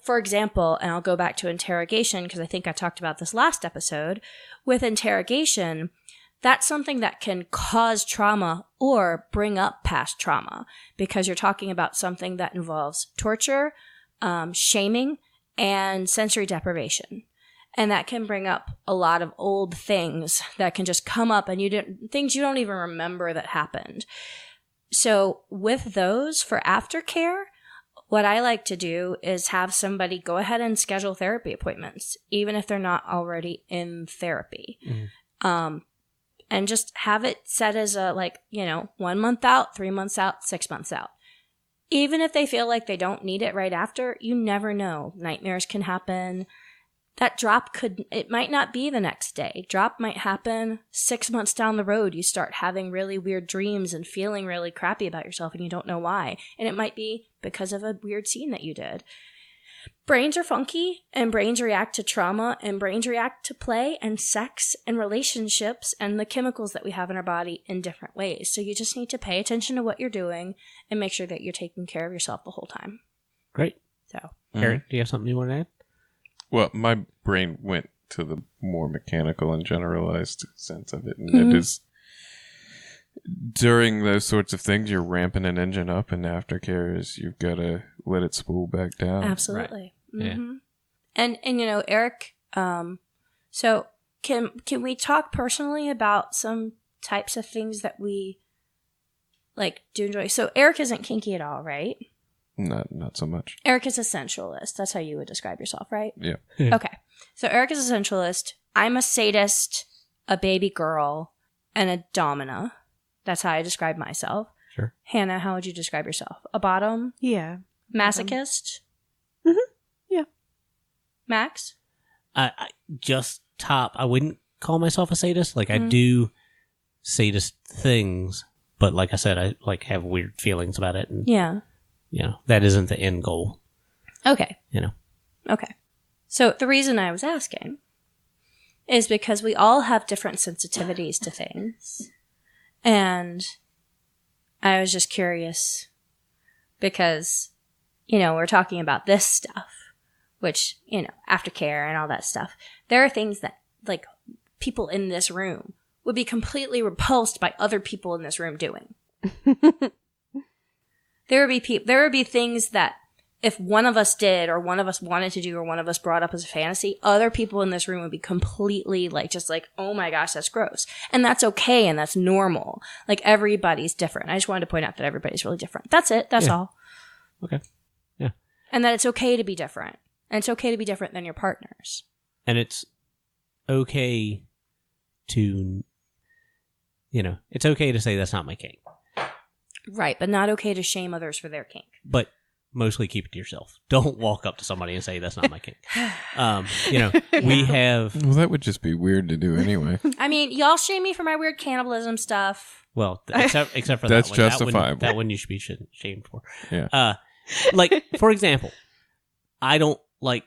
For example, and I'll go back to interrogation because I think I talked about this last episode. With interrogation, that's something that can cause trauma or bring up past trauma because you're talking about something that involves torture, shaming, and sensory deprivation. And that can bring up a lot of old things that can just come up and things you don't even remember that happened. So with those, for aftercare, what I like to do is have somebody go ahead and schedule therapy appointments, even if they're not already in therapy. And just have it set as 1 month out, 3 months out, 6 months out. Even if they feel like they don't need it right after, you never know. Nightmares can happen. That drop it might not be the next day. Drop might happen 6 months down the road. You start having really weird dreams and feeling really crappy about yourself and you don't know why. And it might be because of a weird scene that you did. Brains are funky and brains react to trauma and brains react to play and sex and relationships and the chemicals that we have in our body in different ways. So you just need to pay attention to what you're doing and make sure that you're taking care of yourself the whole time. Great. So, Erik, do you have something you want to add? Well, my brain went to the more mechanical and generalized sense of it, and it is during those sorts of things, you're ramping an engine up, and aftercare is you've got to let it spool back down. Absolutely. Right. Mm-hmm. And Eric, so can we talk personally about some types of things that we do enjoy? So Eric isn't kinky at all, right? Not so much. Eric is a sensualist. That's how you would describe yourself, right? Yeah. Okay. So Eric is a sensualist. I'm a sadist, a baby girl, and a domina. That's how I describe myself. Sure. Hannah, how would you describe yourself? A bottom? Yeah. Masochist? Yeah. Max? I just top. I wouldn't call myself a sadist. I Mm-hmm. do sadist things, but like I said, I have weird feelings about it, and Yeah. That isn't the end goal. Okay. Okay. So the reason I was asking is because we all have different sensitivities to things. And I was just curious because, we're talking about this stuff, which, aftercare and all that stuff. There are things that, people in this room would be completely repulsed by other people in this room doing. There would be things that if one of us did, or one of us wanted to do, or one of us brought up as a fantasy, other people in this room would be completely oh my gosh, that's gross. And that's okay, and that's normal. Everybody's different. I just wanted to point out that everybody's really different. That's it. That's all. Okay. Yeah. And that it's okay to be different. And it's okay to be different than your partners. And it's okay to, it's okay to say that's not my kink. Right, but not okay to shame others for their kink. But mostly keep it to yourself. Don't walk up to somebody and say that's not my kink. We have. Well, that would just be weird to do anyway. I mean, y'all shame me for my weird cannibalism stuff. Well, except for That's that one. justifiable. That one you should be shamed for. Yeah. For example, I don't like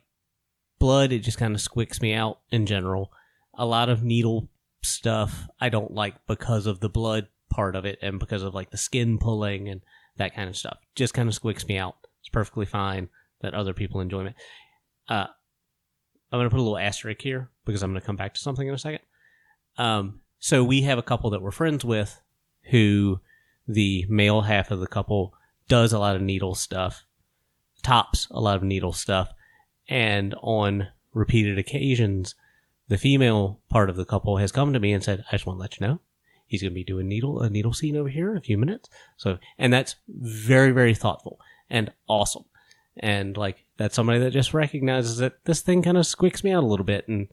blood. It just kind of squicks me out in general. A lot of needle stuff I don't like because of the blood part of it, and because of the skin pulling and that kind of stuff. Just kind of squicks me out. It's perfectly fine that other people enjoy it. I'm going to put a little asterisk here because I'm going to come back to something in a second. So we have a couple that we're friends with who the male half of the couple does a lot of needle stuff, tops a lot of needle stuff, and on repeated occasions, the female part of the couple has come to me and said, I just want to let you know, he's going to be doing a needle scene over here in a few minutes. So, and that's very, very thoughtful and awesome. And that's somebody that just recognizes that this thing kind of squicks me out a little bit. And,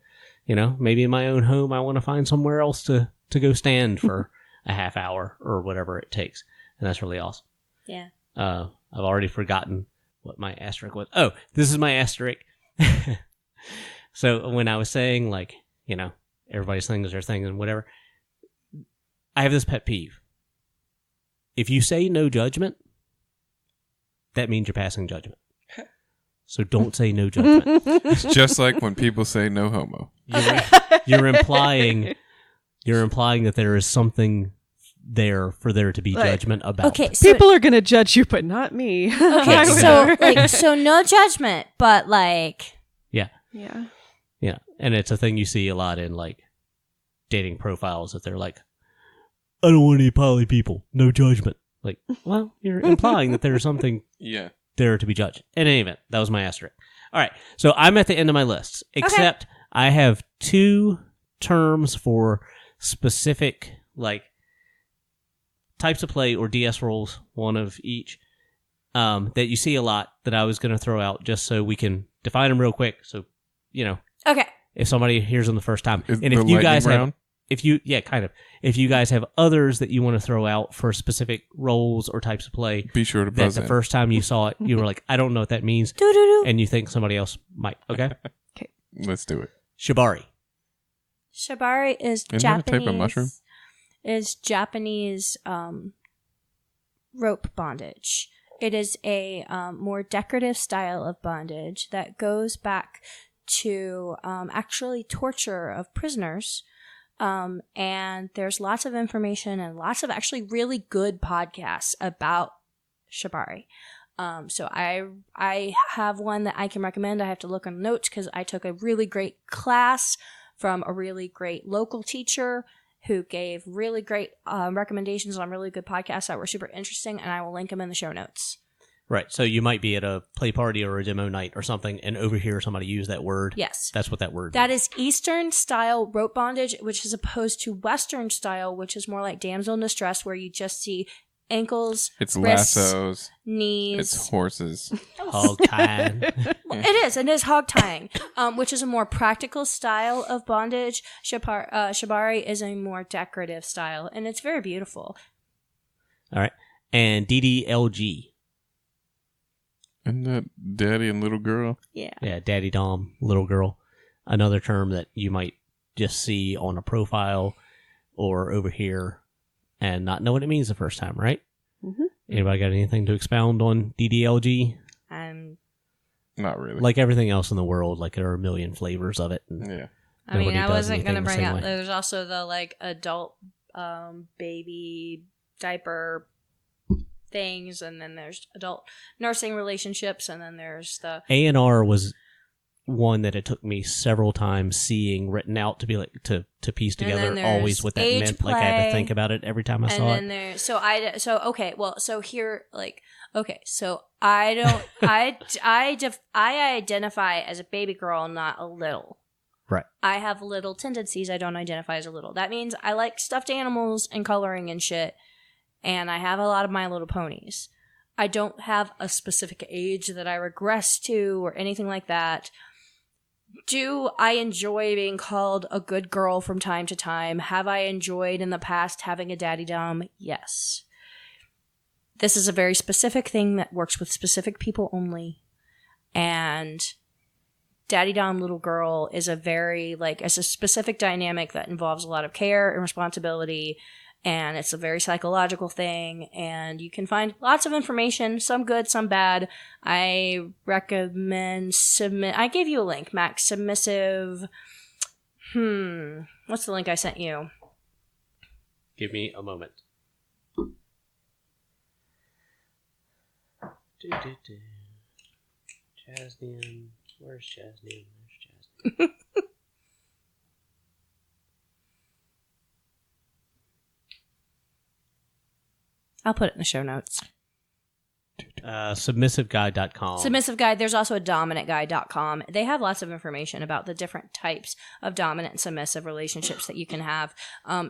maybe in my own home, I want to find somewhere else to go stand for a half hour or whatever it takes. And that's really awesome. Yeah. I've already forgotten what my asterisk was. Oh, this is my asterisk. So when I was saying everybody's thing is their thing and whatever, I have this pet peeve. If you say no judgment, that means you're passing judgment. So don't say no judgment. It's just like when people say no homo. You're implying that there is something there for there to be judgment about. Okay, so, People are going to judge you, but not me. okay, so no judgment, but Yeah. Yeah. Yeah. And it's a thing you see a lot in dating profiles that they're I don't want any poly people. No judgment. Well, you're implying that there's something there to be judged. In any event, that was my asterisk. All right. So I'm at the end of my list, except I have 2 terms for specific, types of play or DS roles, one of each, that you see a lot that I was going to throw out just so we can define them real quick. So, Okay. if somebody hears them the first time. Is And the if you guys lightning have, round? if you guys have others that you want to throw out for specific roles or types of play, Be sure to that buzz the in. first time you saw it, you were I don't know what that means, Doo-doo-doo. and you think somebody else might. Okay? Let's do it. Shibari. Shibari is Isn't Japanese. that a type of mushroom? Is Japanese rope bondage. It is a more decorative style of bondage that goes back to actually torture of prisoners. And there's lots of information and lots of actually really good podcasts about shibari. So I have one that I can recommend. I have to look on the notes because I took a really great class from a really great local teacher. who gave really great recommendations on really good podcasts that were super interesting, and I will link them in the show notes. Right. So you might be at a play party or a demo night or something and overhear somebody use that word. Yes. That's what that word That means. is Eastern style rope bondage, which is opposed to Western style, which is more like damsel in distress, where you just see ankles, It's wrists, lassos. knees. It's horses. Hog tying. It is hog tying, which is a more practical style of bondage. Shibari is a more decorative style, and it's very beautiful. All right. And DDLG. Isn't that daddy and little girl? Yeah. Yeah, daddy dom, little girl. Another term that you might just see on a profile or over here and not know what it means the first time, right? Mm-hmm. Anybody got anything to expound on DDLG? Not really. Like everything else in the world, like there are a million flavors of it. And Yeah. I mean, nobody I does wasn't going to anything the bring same out, way. there's also the like adult baby diaper things, and then there's adult nursing relationships, and then there's the A&R was one that it took me several times seeing written out to be like to piece And then together there's always what that age meant. Like I had play, to think about it every time I and saw then it. there's I identify as a baby girl, not a little. Right. I have little tendencies. I don't identify as a little. That means I like stuffed animals and coloring and shit, and I have a lot of My Little Ponies. I don't have a specific age that I regress to or anything like that. Do I enjoy being called a good girl from time to time? Have I enjoyed in the past having a daddy dom? Yes. This is a very specific thing that works with specific people only. And daddy dom little girl is it's a specific dynamic that involves a lot of care and responsibility. And it's a very psychological thing, and you can find lots of information, some good, some bad. I recommend I gave you a link, Max. Submissive. What's the link I sent you? Give me a moment. Chastain. Where's Chastain? There's Chastain. I'll put it in the show notes. Submissiveguide.com. Submissive Guide. There's also a dominantguide.com. They have lots of information about the different types of dominant and submissive relationships that you can have.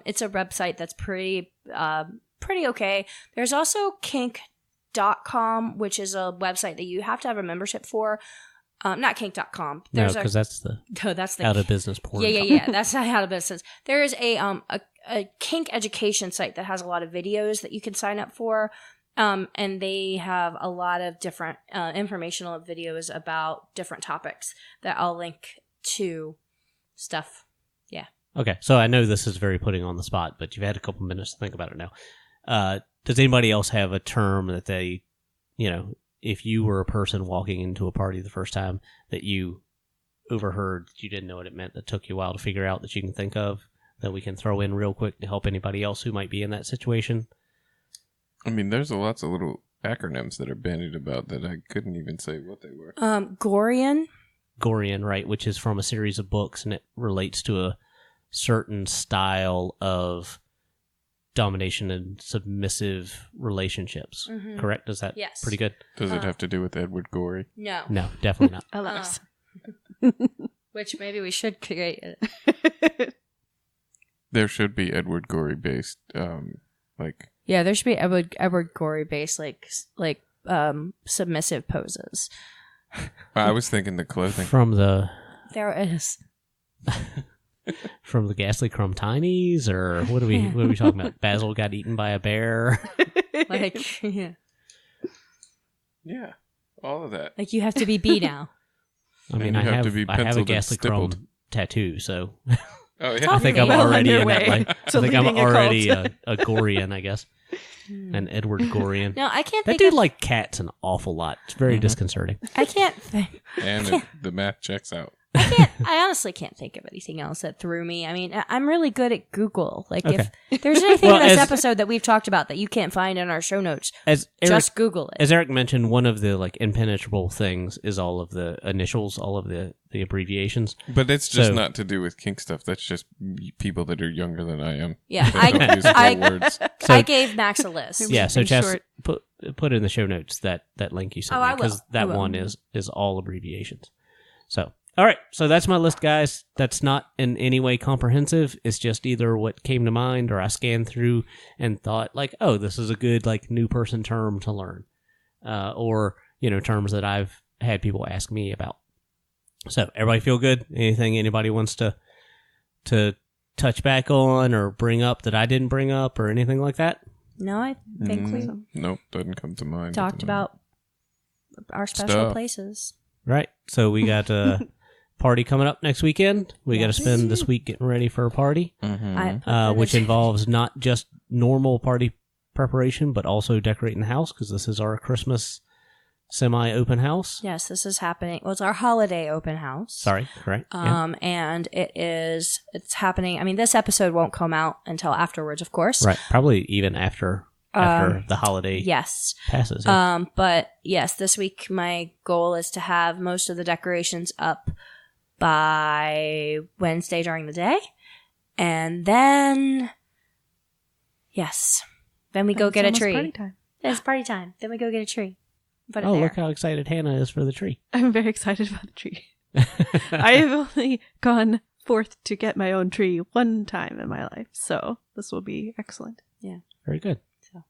It's a website that's pretty okay. There's also kink.com, which is a website that you have to have a membership for. Not kink.com. No, because that's the out of business porn. Yeah. That's not out of business. There is a kink education site that has a lot of videos that you can sign up for. And they have a lot of different informational videos about different topics that I'll link to stuff. Yeah. Okay, so I know this is very putting on the spot, but you've had a couple minutes to think about it now. Does anybody else have a term that they, if you were a person walking into a party the first time that you overheard, that you didn't know what it meant, that took you a while to figure out, that you can think of, that we can throw in real quick to help anybody else who might be in that situation? I mean, there's lots of little acronyms that are bandied about that I couldn't even say what they were. Gorian, right, which is from a series of books, and it relates to a certain style of domination and submissive relationships. Mm-hmm. Correct? Is that Yes. pretty good? Does it have to do with Edward Gorey? No. No, definitely not. I love us. Which maybe we should create. There should be Edward Gorey based, Yeah, there should be Edward Gorey based submissive poses. I was thinking the clothing. From the There is. from the Ghastly Crumb Tinies, or what are we talking about? Basil got eaten by a bear. Yeah. Yeah, all of that. Like you have to be B now. I mean, And you I have have to be I have a penciled and Ghastly Crumb stippled. tattoo, so Oh, I yeah. think I'm Well already in underway that. to I think I'm leading a already cult. a Gorian, I guess, an Edward Gorian. No, I can't That think dude of. liked cats an awful lot. It's very disconcerting. I can't think. And the math checks out. I honestly can't think of anything else that threw me. I mean, I'm really good at Google. Like, if there's anything Well, in this as- episode that we've talked about that you can't find in our show notes, As Eric, just Google it. as Eric mentioned, one of the impenetrable things is all of the initials, all of the the abbreviations. But it's just So- not to do with kink stuff. That's just people that are younger than I am. Yeah, That don't use full words. So- I gave Max a list. Yeah, so In Chas, short. put in the show notes that link you sent Oh, me I will. because that I will. one is all abbreviations. So, all right, so that's my list, guys. That's not in any way comprehensive. It's just either what came to mind or I scanned through and thought like, oh, this is a good like new person term to learn, or terms that I've had people ask me about. So, everybody feel good? Anything anybody wants to touch back on or bring up that I didn't bring up or anything like that? No, I think we Nope, doesn't come to mind. talked about our special Stuff. places. Right. So we got a party coming up next weekend. We got to spend this week getting ready for a party, I put it which in- involves not just normal party preparation, but also decorating the house because this is our Christmas semi-open house. Yes, this is happening. Well, it's our holiday open house. Sorry, correct. Yeah. And it's happening. I mean, this episode won't come out until afterwards, of course. Right. Probably even after the holiday Yes. passes. Yeah. But yes, this week my goal is to have most of the decorations up by Wednesday during the day. And then, yes, then we go It's get a almost tree. party time. It's party time. Then we go get a tree. Put it Oh, there. look how excited Hannah is for the tree. I'm very excited about the tree. I have only gone forth to get my own tree one time in my life, so this will be excellent. Very good. So.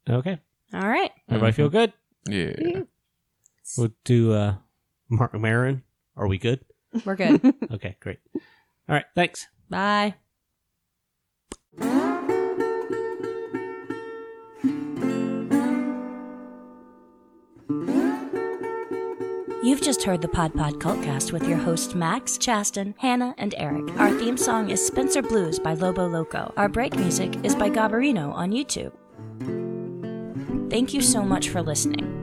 Okay. All right. Everybody feel good? Yeah. We'll do Mark Maron. Are we good? We're good. Okay, great. All right, thanks. Bye. You've just heard the Podpodcvlcast with your host Max, Chastain, Hannah, and Erik. Our theme song is Spencer Blues by Lobo Loco. Our break music is by Gabarino on YouTube. Thank you so much for listening.